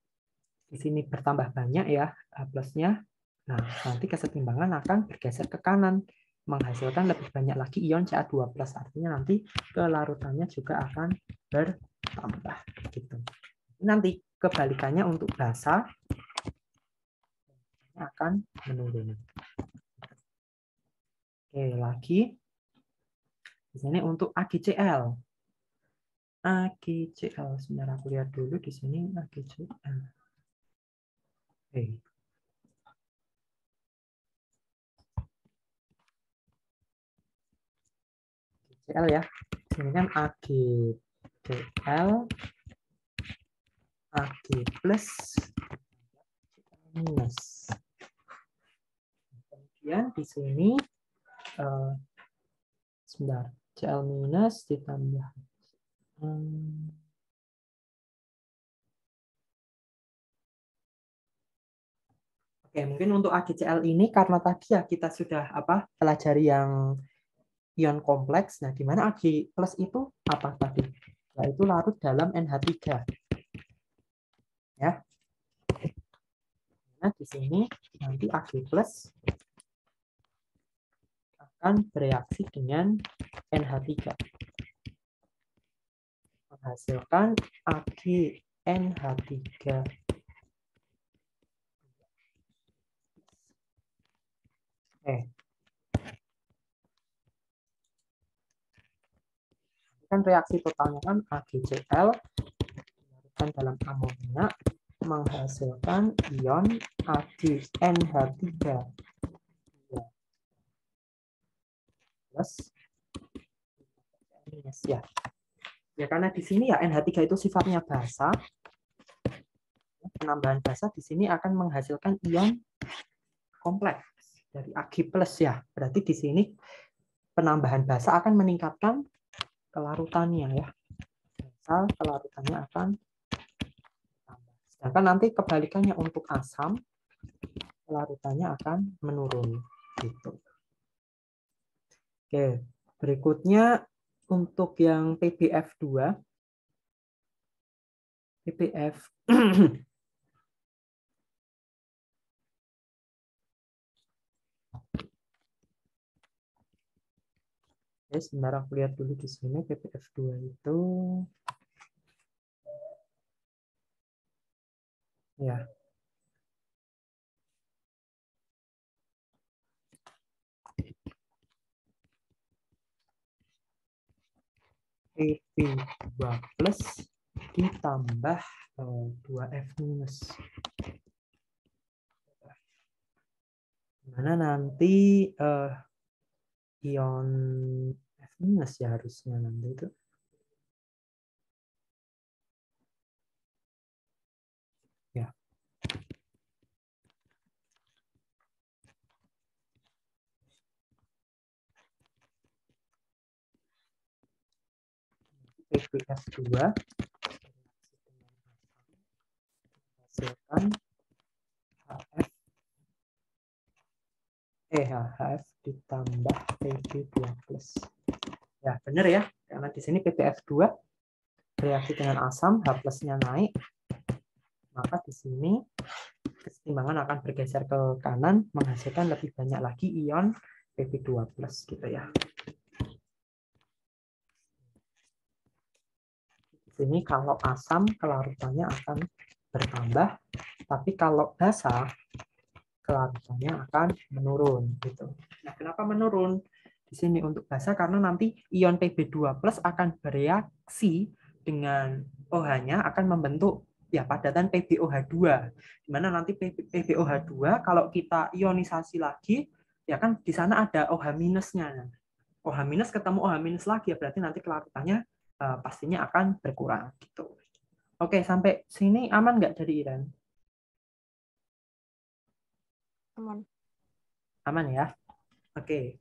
[SPEAKER 1] di sini bertambah banyak ya H+-nya. Nah, nanti kesetimbangan akan bergeser ke kanan. menghasilkan lebih banyak lagi ion Ca2+. Artinya nanti kelarutannya juga akan bertambah. Gitu. Nanti kebalikannya untuk basa akan menurun. Oke, lagi di sini untuk AgCl. AgCl, sebentar aku lihat dulu di sini AgCl. Oke. Cl ya. Ini kan AgCl, Ag plus, minus. Kemudian di sini sebentar, Cl minus ditambah Oke, mungkin untuk AgCl ini karena tadi ya kita sudah pelajari yang ion kompleks. Nah, di mana Ag plus itu apa tadi? Yaitu larut dalam NH3. Ya. Nah, di sini nanti Ag plus akan bereaksi dengan NH3. Menghasilkan AgNH3. Kan reaksi totalnya kan AgCl dan dalam amonia menghasilkan ion AgNH3 plus minus ya. Ya karena di sini ya NH3 itu sifatnya basa. Penambahan basa di sini akan menghasilkan ion kompleks dari Ag plus ya. Berarti di sini penambahan basa akan meningkatkan kelarutannya ya. Basa kelarutannya akan tambah. Sedangkan nanti kebalikannya untuk asam kelarutannya akan menurun gitu. Oke, berikutnya untuk yang PbF2 PbF Oke, sebentar aku lihat dulu di sini PbF2 itu ya. Pb2 plus ditambah 2F minus. Mana nanti ion F minus ya harusnya nanti itu. Ya. PbF2 hasilkan HF HF ditambah Pb2 plus. Ya, benar ya. Karena di sini PbF2 reaksi dengan asam, H plusnya naik, maka di sini keseimbangan akan bergeser ke kanan, menghasilkan lebih banyak lagi ion Pb2 plus gitu ya. Di sini kalau asam kelarutannya akan bertambah, tapi kalau basa kelarutannya akan menurun gitu. Nah, kenapa menurun? Di sini untuk basa karena nanti ion Pb2 plus akan bereaksi dengan OH-nya akan membentuk ya padatan PbOH2. Di mana nanti PbOH2 kalau kita ionisasi lagi ya kan di sana ada OH minusnya. OH minus ketemu OH minus lagi ya berarti nanti kelarutannya pastinya akan berkurang gitu. Oke, sampai sini aman nggak dari Iren?
[SPEAKER 2] Aman.
[SPEAKER 1] Aman ya. Oke.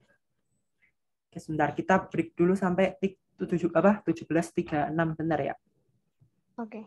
[SPEAKER 1] Oke, sebentar kita break dulu sampai 17.36 benar ya.
[SPEAKER 2] Oke.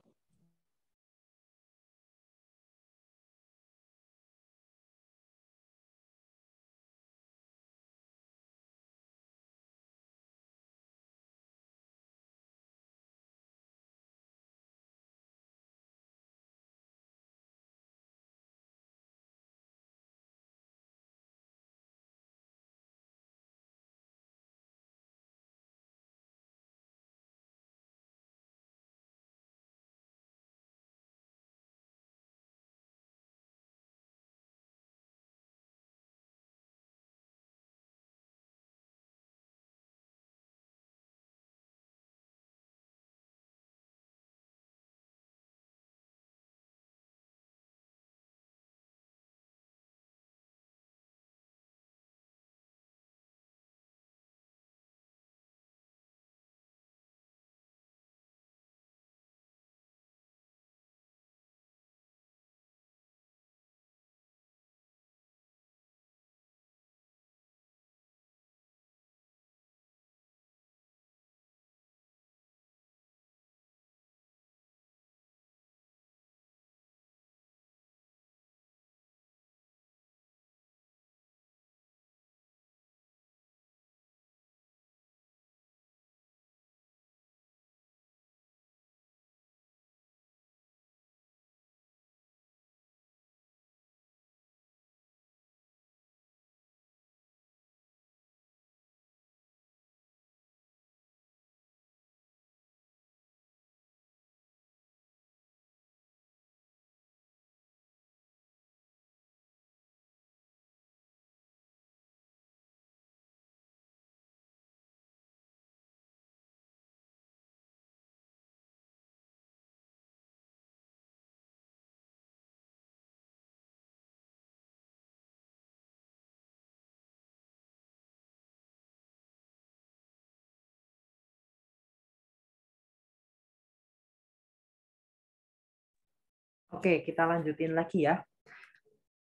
[SPEAKER 1] Oke, kita lanjutin lagi ya.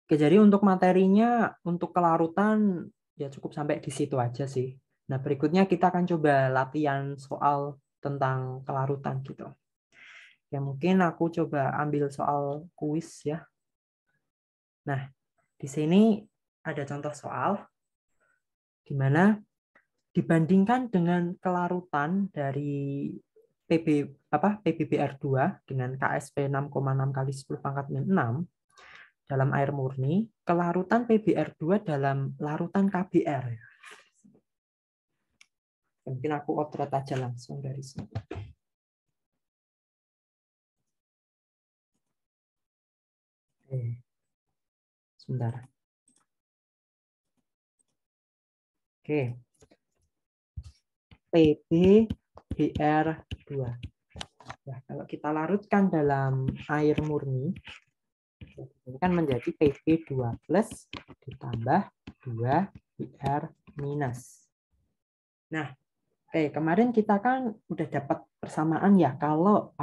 [SPEAKER 1] Oke, jadi untuk materinya, untuk kelarutan, ya cukup sampai di situ aja sih. Nah, berikutnya kita akan coba latihan soal tentang kelarutan gitu. Ya, mungkin aku coba ambil soal kuis ya. Nah, di sini ada contoh soal di mana dibandingkan dengan kelarutan dari PbBr2 dengan KSP 6,6 kali 10 pangkat min 6 dalam air murni, kelarutan PbR2 dalam larutan KBr. Mungkin aku otret aja langsung dari sini. Sebentar. Oke. PbBr2. Ya, kalau kita larutkan dalam air murni, ini kan menjadi Pb2 plus ditambah 2 Br minus. Nah, kemarin kita kan udah dapat persamaan ya kalau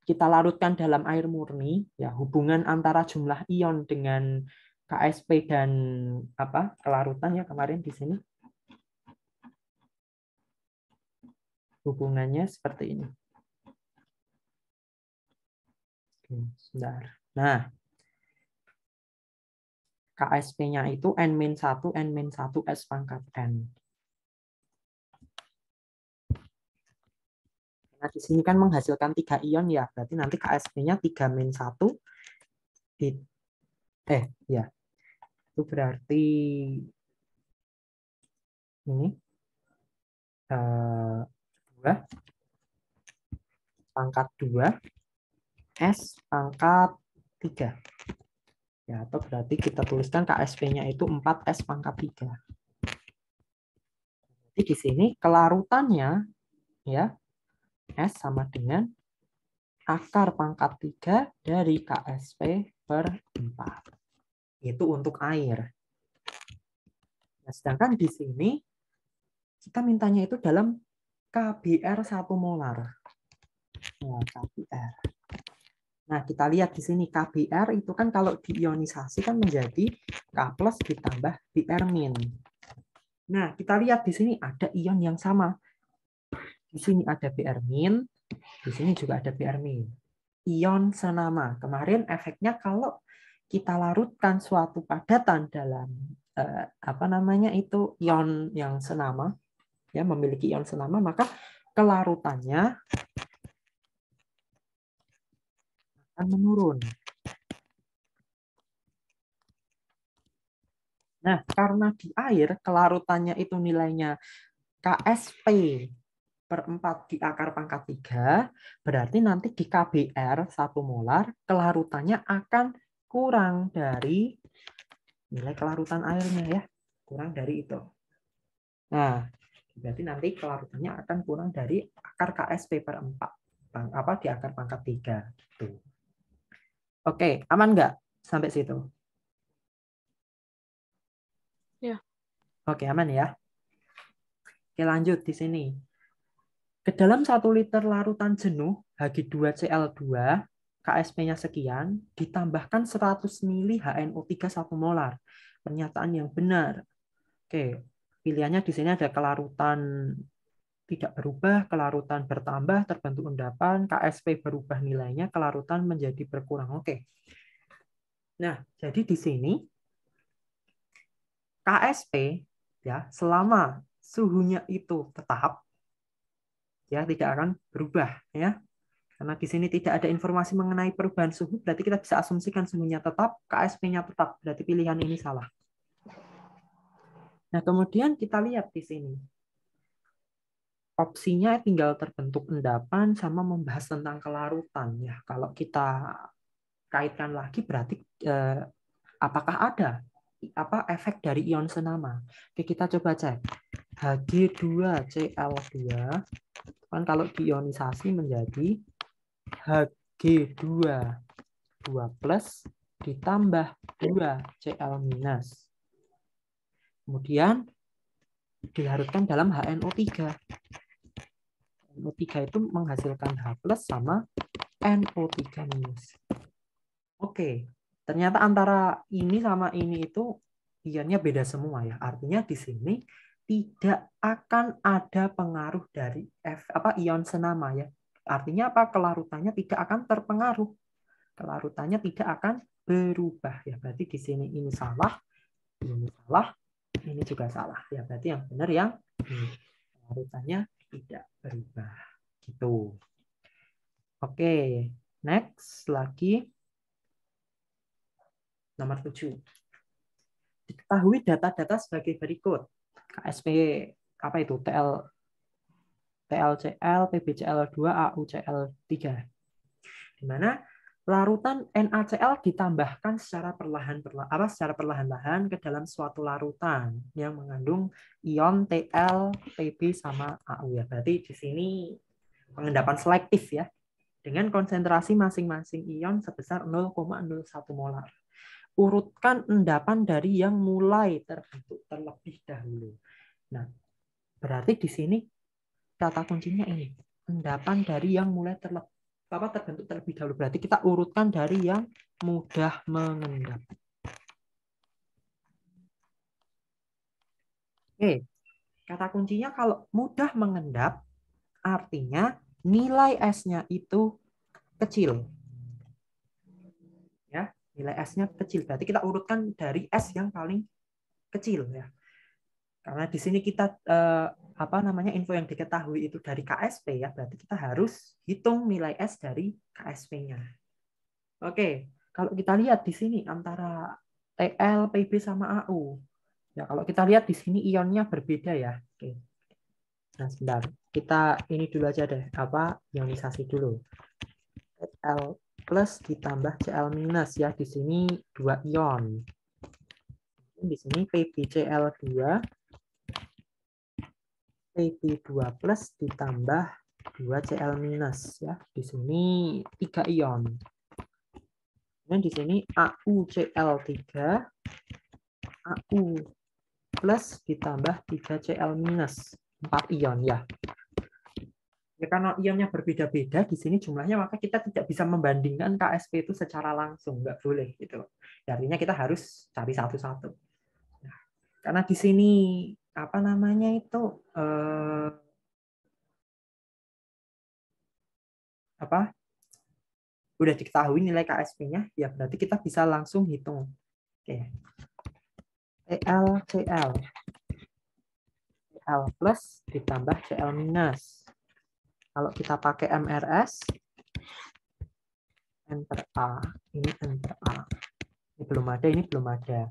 [SPEAKER 1] kita larutkan dalam air murni, ya hubungan antara jumlah ion dengan KSP dan kelarutan ya kemarin di sini. Hubungannya seperti ini. Oke, sebentar. Nah, KSP-nya itu N-1, N-1 S pangkat N. Nah, di sini kan menghasilkan 3 ion ya, berarti nanti KSP-nya 3-1 ya. Itu berarti ini 2 pangkat 2 S pangkat 3. Ya, atau berarti kita tuliskan KSP-nya itu 4S pangkat 3. Jadi di sini kelarutannya ya S sama dengan akar pangkat 3 dari KSP per 4. Itu untuk air. Nah, sedangkan di sini kita mintanya itu dalam KBr 1 molar. Nah, KBR. Nah, kita lihat di sini KBr itu kan kalau diionisasi kan menjadi K plus ditambah Br min. Nah, kita lihat di sini ada ion yang sama. Di sini ada Br min, di sini juga ada Br min. Ion senama. Kemarin efeknya kalau kita larutkan suatu padatan dalam ion yang senama, ya memiliki ion senama, maka kelarutannya akan menurun. Nah, karena di air kelarutannya itu nilainya KSP per 4 di akar pangkat 3, berarti nanti di KBR 1 molar kelarutannya akan kurang dari nilai kelarutan airnya ya. Kurang dari itu. Nah, berarti nanti kelarutannya akan kurang dari akar KSP per 4. Di akar pangkat 3. Tuh. Oke, aman nggak sampai situ?
[SPEAKER 2] Ya.
[SPEAKER 1] Oke, aman ya. Oke, lanjut di sini. Ke dalam 1 liter larutan jenuh Hg2Cl2, KSP-nya sekian, ditambahkan 100 ml HNO3 1 molar. Pernyataan yang benar. Oke, pilihannya di sini ada kelarutan tidak berubah, kelarutan bertambah, terbentuk endapan, KSP berubah nilainya, kelarutan menjadi berkurang. Oke. Nah, jadi di sini KSP ya selama suhunya itu tetap ya tidak akan berubah ya. Karena di sini tidak ada informasi mengenai perubahan suhu, berarti kita bisa asumsikan suhunya tetap, KSP-nya tetap. Berarti pilihan ini salah. Nah, kemudian kita lihat di sini. Opsinya tinggal terbentuk endapan sama membahas tentang kelarutan. Ya, kalau kita kaitkan lagi berarti apakah ada efek dari ion senama. Oke, kita coba cek. Hg2Cl2 kan kalau diionisasi menjadi Hg2 2 plus ditambah 2 Cl minus. Kemudian dilarutkan dalam HNO3. HNO3 itu menghasilkan H plus sama NO3 minus. Oke, ternyata antara ini sama ini itu ionnya beda semua ya. Artinya di sini tidak akan ada pengaruh dari ion senama ya. Artinya apa? Kelarutannya tidak akan terpengaruh. Kelarutannya tidak akan berubah ya. Berarti di sini ini salah, ini juga salah ya. Berarti yang benar yang ini. Kelarutannya tidak berubah. Gitu. Oke, next lagi nomor 7. Diketahui data-data sebagai berikut. KSP apa itu? TLCl, PbCl2, AuCl3. Di mana larutan NaCl ditambahkan secara perlahan-lahan ke dalam suatu larutan yang mengandung ion Tl, Pb sama Au ya. Berarti di sini pengendapan selektif ya. Dengan konsentrasi masing-masing ion sebesar 0,01 molar. Urutkan endapan dari yang mulai terbentuk terlebih dahulu. Nah, berarti di sini kata kuncinya ini, endapan dari yang mulai terbentuk terlebih dahulu. Berarti kita urutkan dari yang mudah mengendap. Oke, kata kuncinya kalau mudah mengendap, artinya nilai S-nya itu kecil. Ya, nilai S-nya kecil. Berarti kita urutkan dari S yang paling kecil ya. Karena di sini kita info yang diketahui itu dari KSP ya, berarti kita harus hitung nilai S dari KSP-nya. Oke, kalau kita lihat di sini antara TL, PB sama AU. Ya, kalau kita lihat di sini ionnya berbeda ya. Oke. Nah, sebentar. Kita ini dulu aja deh, ionisasi dulu. TL plus ditambah Cl minus ya, di sini 2 ion. Di sini PbCl2 Pb2 plus ditambah 2Cl minus ya. Di sini 3 ion. Dan di sini AuCl3 Au plus ditambah 3Cl minus 4 ion ya. Ya karena ionnya berbeda-beda di sini jumlahnya, maka kita tidak bisa membandingkan KSP itu secara langsung, nggak boleh gitu. Ya, artinya kita harus cari satu-satu. Nah, karena di sini udah diketahui nilai KSP-nya, ya berarti kita bisa langsung hitung. Oke. Cl plus ditambah Cl minus. Kalau kita pakai MRS, N per A, ini N per A. Ini belum ada.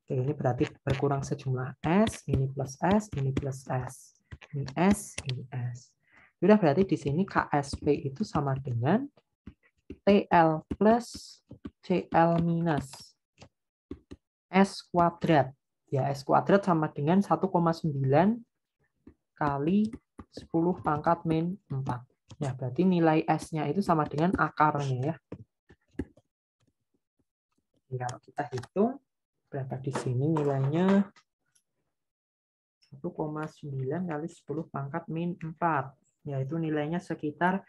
[SPEAKER 1] Oke, ini berarti berkurang sejumlah S, ini plus S, ini plus S. Ini S, ini S. Sudah, berarti di sini KSP itu sama dengan TL plus Cl minus S kuadrat. Ya, S kuadrat sama dengan 1,9 kali 10 pangkat min 4. Ya, berarti nilai S-nya itu sama dengan akarnya ya. Jadi kalau kita hitung, berapa di sini nilainya? 1,9 kali 10 pangkat min 4. Yaitu nilainya sekitar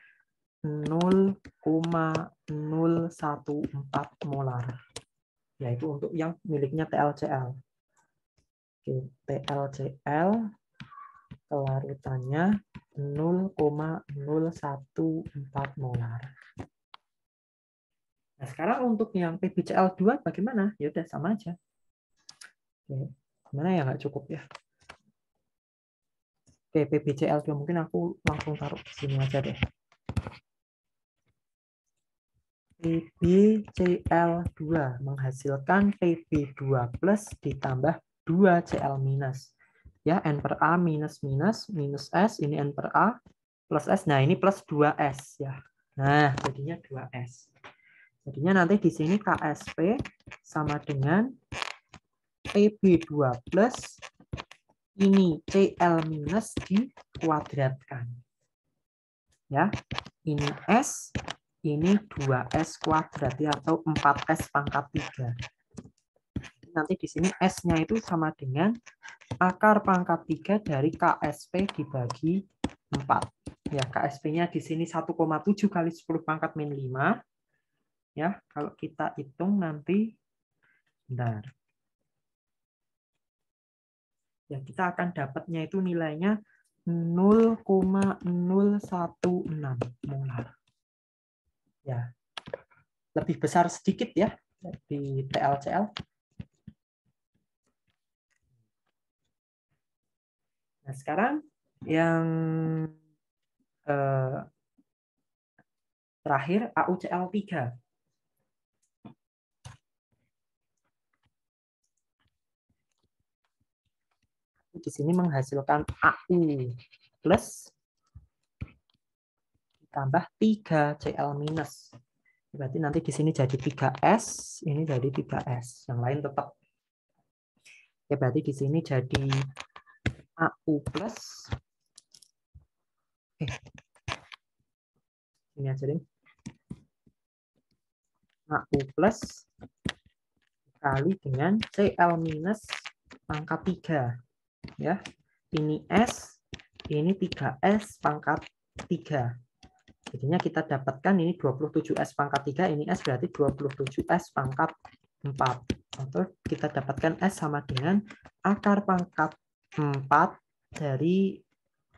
[SPEAKER 1] 0,014 molar. Yaitu untuk yang miliknya TLCl. Oke, TLCl kelarutannya 0,014 molar. Nah, sekarang untuk yang PbCl2 bagaimana? Ya udah sama aja. Oke, gimana ya, nggak cukup ya? Oke, PbCl2 mungkin aku langsung taruh di sini aja deh. PbCl2 menghasilkan Pb2 plus ditambah 2Cl minus. Ya, N per A minus S, ini N per A plus S. Nah, ini plus 2S ya. Nah, jadinya 2S. Jadinya nanti di sini KSP sama dengan Pb2 plus ini Cl minus dikuadratkan. Ya, ini S, ini 2S kuadrat ya, atau 4S pangkat 3. Nanti di sini S-nya itu sama dengan akar pangkat 3 dari KSP dibagi 4. Ya, KSP-nya di sini 1,7 kali 10 pangkat min 5. Ya, kalau kita hitung nanti, bentar. Ya, kita akan dapatnya itu nilainya 0,016 molar. Ya, lebih besar sedikit ya di TLCL. Nah, sekarang yang terakhir AuCl3. Di sini menghasilkan AU plus ditambah 3Cl minus. Berarti nanti di sini jadi 3S, ini jadi 3S. Yang lain tetap. Ya, berarti di sini jadi AU plus. Ini aja deh. AU plus kali dengan Cl minus pangkat 3. Ya. Ini S, ini 3S pangkat 3. Jadinya kita dapatkan ini 27S pangkat 3, ini S berarti 27S pangkat 4. Atau kita dapatkan S sama dengan akar pangkat 4 dari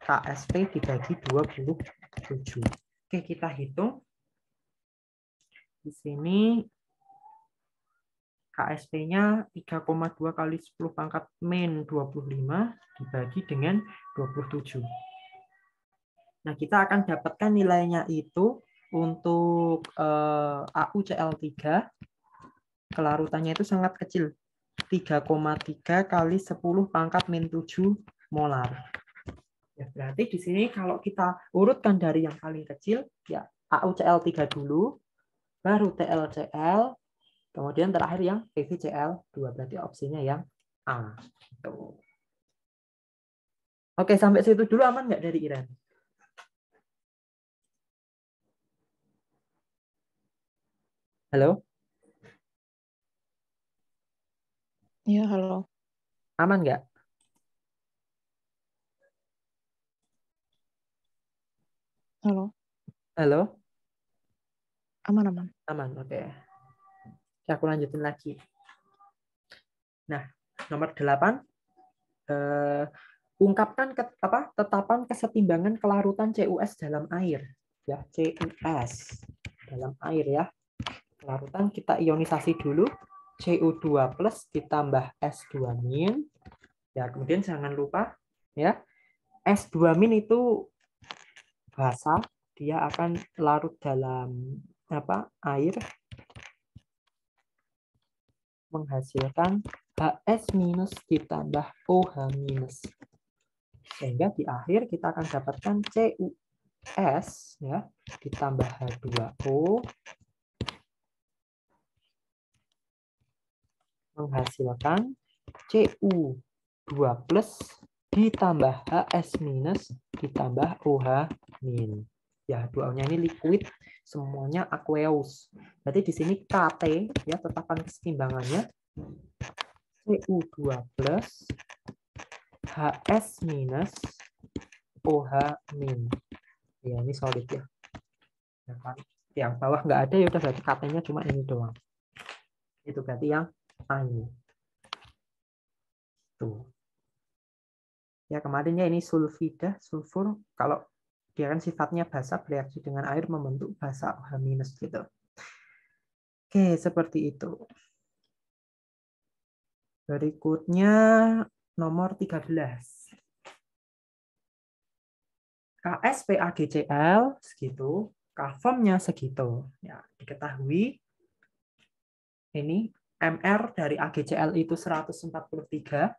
[SPEAKER 1] KSP dibagi 27. Oke, kita hitung. Di sini KSP-nya 3,2 kali 10 pangkat min 25 dibagi dengan 27. Nah, kita akan dapatkan nilainya itu untuk AuCl3, kelarutannya itu sangat kecil. 3,3 kali 10 pangkat min 7 molar. Ya, berarti di sini kalau kita urutkan dari yang paling kecil, ya AuCl3 dulu, baru TLCl, kemudian terakhir yang PVCl2. Berarti opsinya yang A. Tuh. Oke, sampai situ dulu aman nggak dari Iren? Halo?
[SPEAKER 2] Ya, halo.
[SPEAKER 1] Aman nggak?
[SPEAKER 2] Halo.
[SPEAKER 1] Halo?
[SPEAKER 2] Aman, aman.
[SPEAKER 1] Aman, oke. Oke, aku lanjutin lagi. Nah, nomor 8. Ungkapkan tetapan kesetimbangan kelarutan CuS dalam air. Ya, CuS dalam air ya. Kelarutan kita ionisasi dulu. Cu2 plus ditambah S2 min. Ya, kemudian jangan lupa ya, S2 min itu basa, dia akan larut dalam air, menghasilkan HS minus ditambah OH minus. Sehingga di akhir kita akan dapatkan CuS ya ditambah H2O menghasilkan Cu2 plus ditambah HS minus ditambah OH min. Ya, H2O-nya ini liquid, semuanya aqueous. Berarti di sini Kt ya tetapan kesetimbangannya Cu2 plus HS minus OH min. Ya, ini solid ya. Yang bawah nggak ada ya udah berarti Kt-nya cuma ini doang. Itu berarti yang A ini. Tuh. Ya, kemarinnya ini sulfida, sulfur. Kalau dia kan sifatnya basa, bereaksi dengan air membentuk basa OH- gitu. Oke, seperti itu. Berikutnya nomor 13. KSPAGCl segitu, Kformnya segitu. Ya, diketahui ini MR dari AgCl itu 143.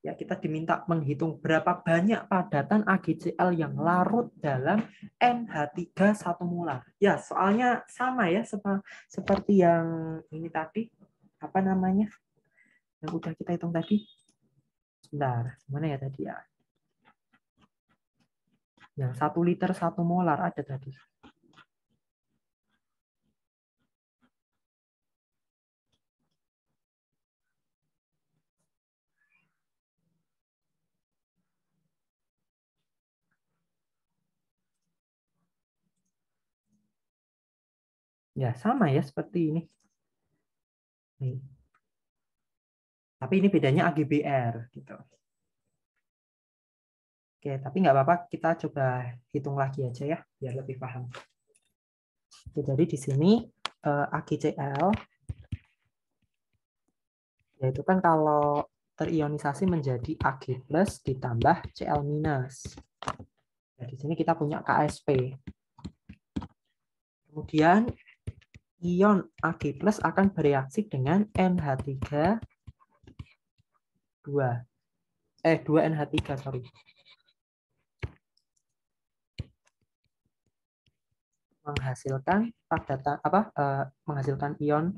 [SPEAKER 1] Ya, kita diminta menghitung berapa banyak padatan AgCl yang larut dalam NH3 1 molar. Ya, soalnya sama ya seperti yang ini tadi. Apa namanya? Yang udah kita hitung tadi. Sebentar, mana ya tadi ya? Yang 1 liter 1 molar ada tadi. Ya, sama ya seperti ini. Nih. Tapi ini bedanya AGBR gitu. Oke, tapi nggak apa-apa, kita coba hitung lagi aja ya, biar lebih paham. Oke, jadi di sini AgCl, yaitu kan kalau terionisasi menjadi Ag plus ditambah Cl minus. Nah, di sini kita punya KSP. Kemudian ion Ag plus akan bereaksi dengan NH3 2NH3, sorry. Menghasilkan ion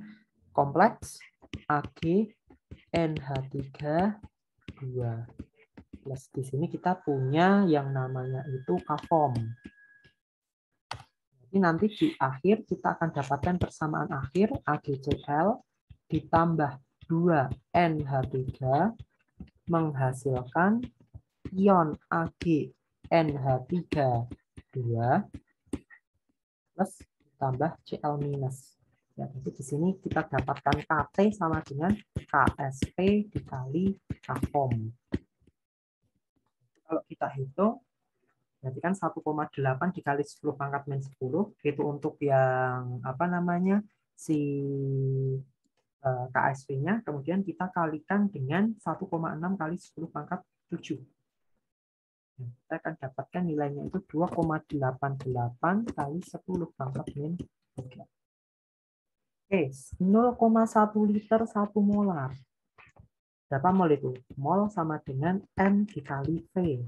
[SPEAKER 1] kompleks Ag NH3 2 plus. Di sini kita punya yang namanya itu kafom. Jadi nanti di akhir kita akan dapatkan persamaan akhir AgCl ditambah 2NH3 menghasilkan ion AgNH3 2 plus ditambah Cl minus. Ya, jadi di sini kita dapatkan Kt sama dengan KSP dikali kafom. Kalau kita hitung, berarti kan 1,8 dikali 10 pangkat min 10, itu untuk yang apa namanya si KSP-nya, kemudian kita kalikan dengan 1,6 kali 10 pangkat 7. Kita akan dapatkan nilainya itu 2,88 kali 10 pangkat min 3. Oke, 0,1 liter 1 molar. Berapa mol itu? Mol sama dengan M dikali V.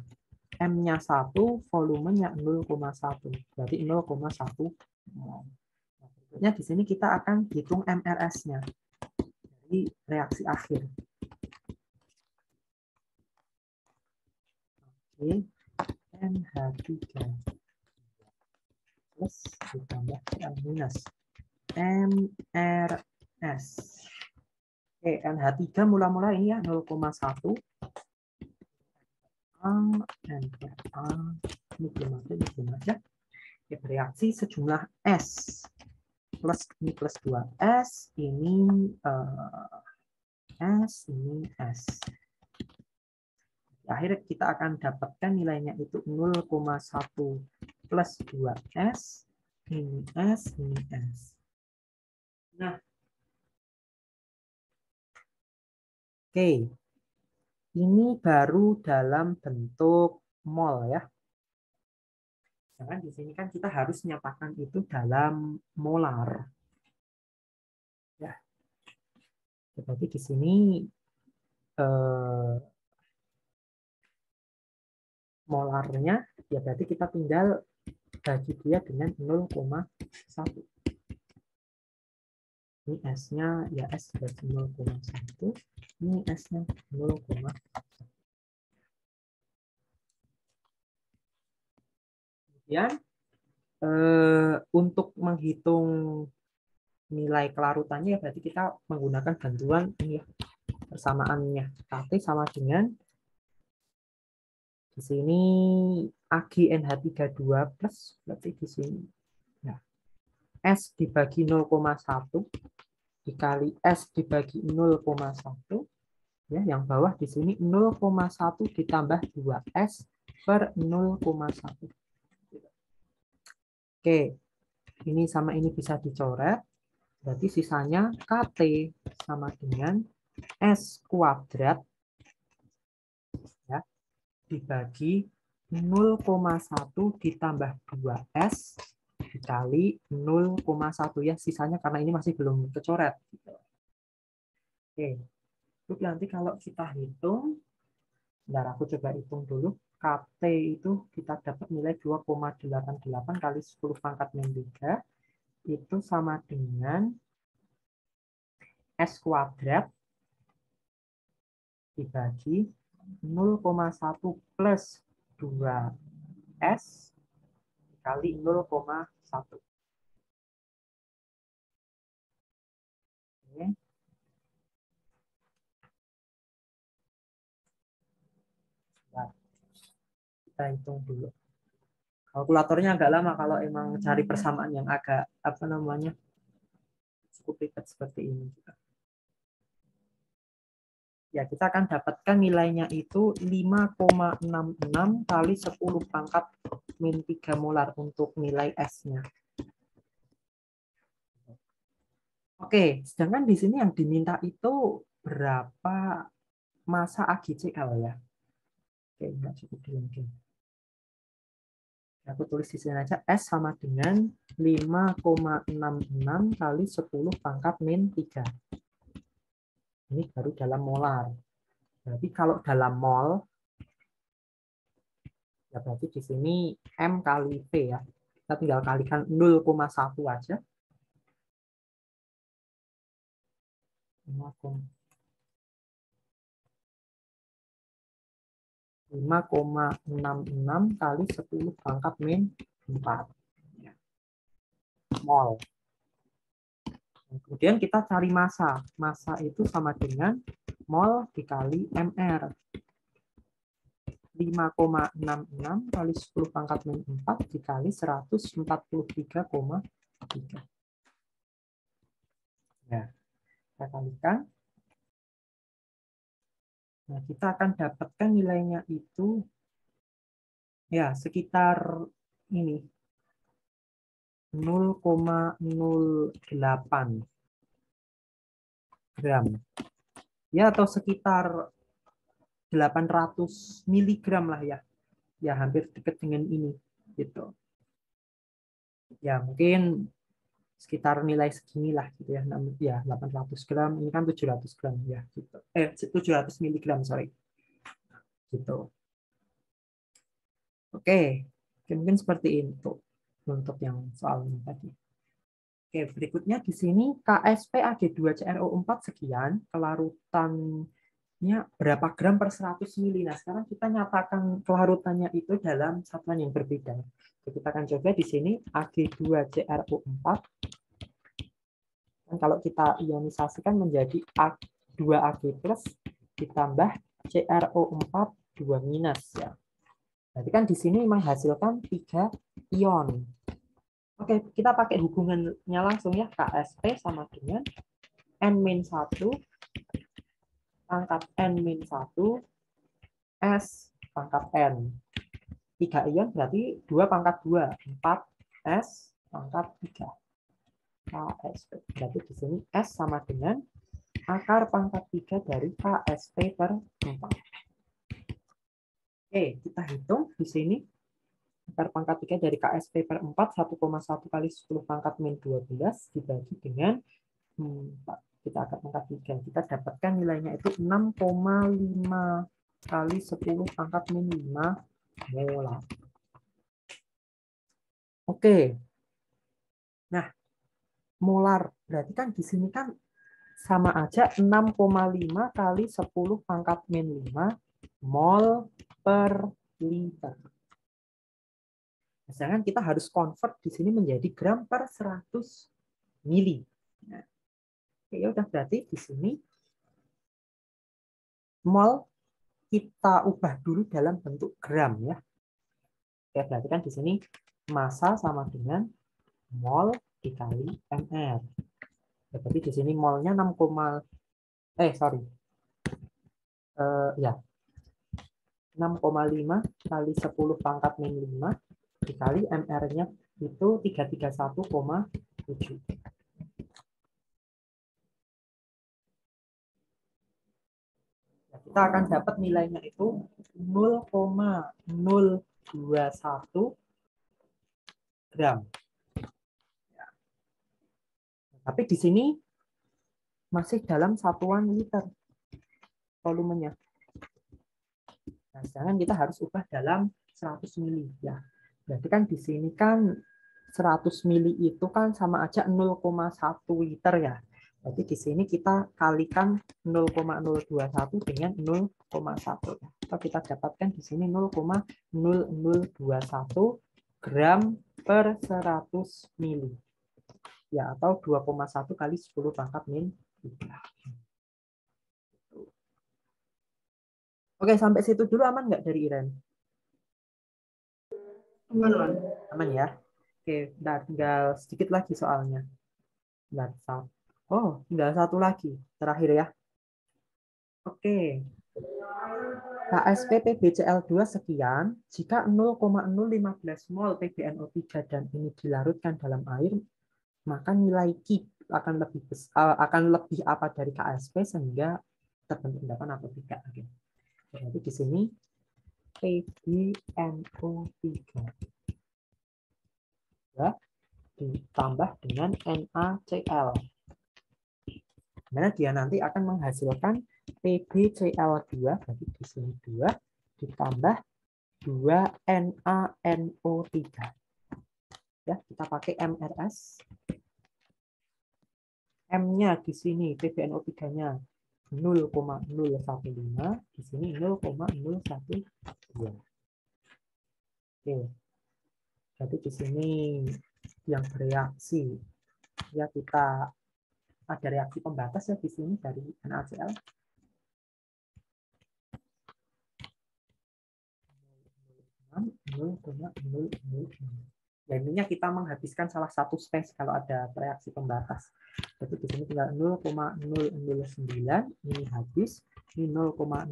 [SPEAKER 1] M-nya 1, volumenya 0,1. Berarti 0,1 mol. Nah, berikutnya di sini kita akan hitung MRS-nya. Jadi reaksi akhir. Oke, NH3 plus ditambah Cl minus. MRS. Oke, NH3 mula-mula ini ya 0,1. Ini belum ada. Ya, bereaksi sejumlah S. Plus ini plus 2S, ini S, ini S. Akhirnya kita akan dapatkan nilainya itu 0,1 plus 2S, ini S, ini S. Nah, oke. Ini baru dalam bentuk mol ya. Sedangkan di sini kan kita harus nyatakan itu dalam molar. Ya. Berarti di sini molarnya ya berarti kita tinggal bagi dia dengan 0,1. Ini S-nya ya S berarti 0,1. Ini S-nya 0,1. Kemudian untuk menghitung nilai kelarutannya ya berarti kita menggunakan bantuan ini ya, persamaannya. KT sama dengan di sini AgNH32 plus berarti di sini ya, S dibagi 0,1 dikali S dibagi 0,1 ya, yang bawah di sini 0,1 ditambah 2S per 0,1. Oke, ini sama ini bisa dicoret. Berarti sisanya KT sama dengan S kuadrat ya, dibagi 0,1 ditambah 2S dikali 0,1 ya, sisanya karena ini masih belum kecoret. Oke, terus nanti kalau kita hitung, bentar aku coba hitung dulu. KT itu kita dapat nilai 2,88 kali 10 pangkat min 3 itu sama dengan S kuadrat dibagi 0,1 plus 2S kali 0,1. Oke. Nah, kita hitung dulu. Kalkulatornya agak lama kalau emang cari persamaan yang agak apa namanya cukup ribet seperti ini. Ya, kita akan dapatkan nilainya itu 5,66 kali 10 pangkat min 3 molar untuk nilai S-nya. Oke, sedangkan di sini yang diminta itu berapa massa AgCl ya? Oke, nggak cukup di mungkin. Aku tulis di sini aja S sama dengan 5,66 kali 10 pangkat min 3. Ini baru dalam molar. Berarti kalau dalam mol, ya berarti di sini M kali V ya. Kita tinggal kalikan 0,1 aja. 5,66 kali 10 pangkat min 4 mol. Kemudian kita cari massa. Massa itu sama dengan mol dikali MR. 5,66 kali 10 pangkat min 4 dikali 143,3. Ya, kita kalikan. Nah, kita akan dapatkan nilainya itu ya sekitar ini 0,08 gram. Ya, atau sekitar 800 miligram lah ya. Ya, hampir dekat dengan ini gitu. Ya, mungkin sekitar nilai seginilah gitu ya. Ya, 800 gram, ini kan 700 gram ya gitu. 700 miligram, sorry. Gitu. Oke, mungkin seperti itu untuk yang soalnya tadi. Oke, berikutnya di sini KSP Ag2CrO4 sekian, kelarutannya berapa gram per 100 mili. Nah, sekarang kita nyatakan kelarutannya itu dalam satuan yang berbeda. Jadi, kita akan coba di sini Ag2CrO4. Dan kalau kita ionisasikan menjadi 2Ag plus ditambah CrO4 2 minus ya. Berarti kan di sini menghasilkan 3 ion. Oke, kita pakai hubungannya langsung ya. KSP sama dengan N-1 pangkat N-1 S pangkat N. 3 ion berarti 2 pangkat 2. 4 S pangkat 3. KSP. Berarti di sini S sama dengan akar pangkat 3 dari KSP per 4. Oke, kita hitung di sini. Akar pangkat 3 dari KSP per 4, 1,1 kali 10 pangkat min 12 dibagi dengan 4. Kita akar pangkat 3. Kita dapatkan nilainya itu 6,5 kali 10 pangkat min 5 molar. Oke. Nah, molar. Berarti kan di sini kan sama aja 6,5 kali 10 pangkat min 5 mol per liter. Sedangkan kita harus convert di sini menjadi gram per 100 mili. Nah, ya udah berarti di sini mol kita ubah dulu dalam bentuk gram ya. Oke, berarti kan di sini massa sama dengan mol dikali mr. Berarti di sini molnya 6, ya 6,5 kali 10 pangkat min 5 dikali mr-nya itu 331,7. Kita akan dapat nilainya itu 0,021 gram. Tapi di sini masih dalam satuan liter volumenya. Nah, sedangkan kita harus ubah dalam 100 mili ya. Berarti kan di sini kan 100 mili itu kan sama aja 0,1 liter ya. Berarti di sini kita kalikan 0,021 dengan 0,1. Atau kita dapatkan di sini 0,0021 gram per 100 mili. Ya, atau 2,1 kali 10 pangkat min 3. Oke, sampai situ dulu aman nggak dari Iren? Aman ya. Oke, tinggal sedikit lagi soalnya. Bentar, Oh, tinggal satu lagi. Terakhir ya. Oke. KSP PbCl2 sekian, jika 0,015 mol PbNO3 dan ini dilarutkan dalam air, maka nilai Q akan lebih apa dari KSP sehingga terbentuk endapan atau tidak. Oke. Jadi di sini PbNO3 ya, ditambah dengan NaCl. Nah, dia nanti akan menghasilkan PbCl2, berarti di sini 2 ditambah 2 NaNO3. Ya, kita pakai MRS. M-nya di sini PbNO3-nya 0,015, di sini 0,012. Oke. Jadi di sini yang bereaksi ya, kita ada reaksi pembatas ya di sini dari NaCl. Ya, intinya kita menghabiskan salah satu space kalau ada reaksi pembatas. Jadi di sini tinggal 0,009, ini habis, ini 0,006,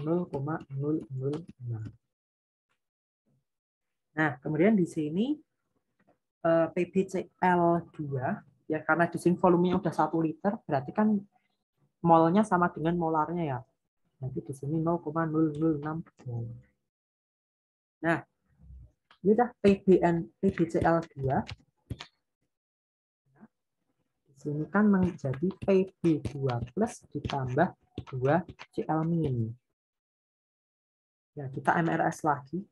[SPEAKER 1] 0,006. Nah, kemudian di sini PbCl2 ya, karena di sini volumenya udah 1 liter, berarti kan molnya sama dengan molarnya ya. Nanti di sini 0,006 mol. Nah, ini udah PbCl2. Di sini kan menjadi Pb2 plus ditambah 2 Cl min. Ya, kita MRS lagi.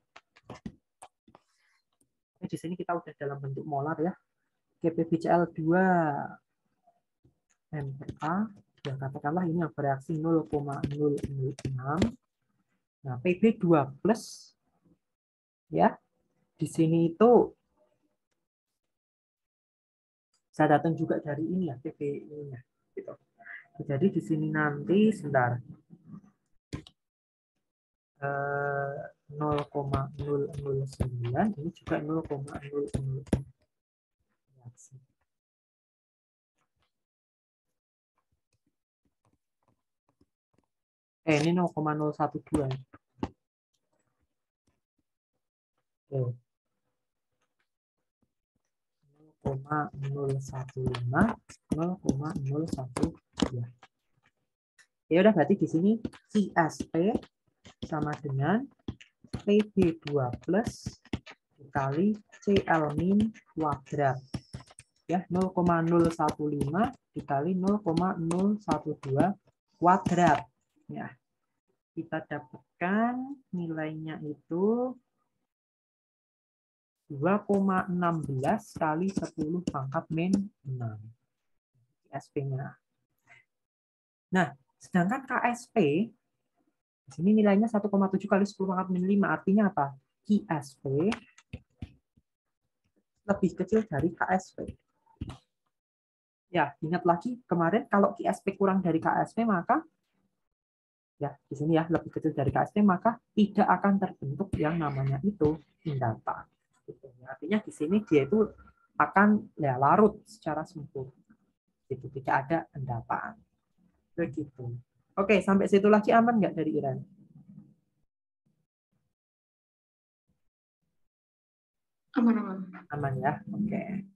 [SPEAKER 1] Di sini kita udah dalam bentuk molar ya. PbCl2 MA, ya katakanlah ini yang bereaksi 0,006. Nah, Pb2 plus ya, di sini itu saya datang juga dari ini ya, Pb ini-nya. Gitu. Jadi di sini nanti sebentar 0,009, ini juga 0,006. Ini 0,012. Oke. 0,015, 0,012. Ya udah, berarti di sini CSP sama dengan Pb2 plus dikali Cl min kuadrat. Ya, 0,015 dikali 0,012 kuadrat. Ya. Kita dapatkan nilainya itu 2,16 kali 10 pangkat min 6. KSP-nya. Nah, sedangkan KSP di sini nilainya 1,7 kali 10 pangkat min 5. Artinya apa? KSP lebih kecil dari KSP. Ya, ingat lagi kemarin kalau KSP kurang dari KSP maka ya di sini ya lebih kecil dari KSP maka tidak akan terbentuk yang namanya itu endapan. Artinya di sini dia itu akan ya larut secara sempurna. Itu tidak ada endapan. Begitu. Oke, sampai situ lagi aman nggak dari Iran?
[SPEAKER 2] Aman, aman.
[SPEAKER 1] Aman ya. Oke.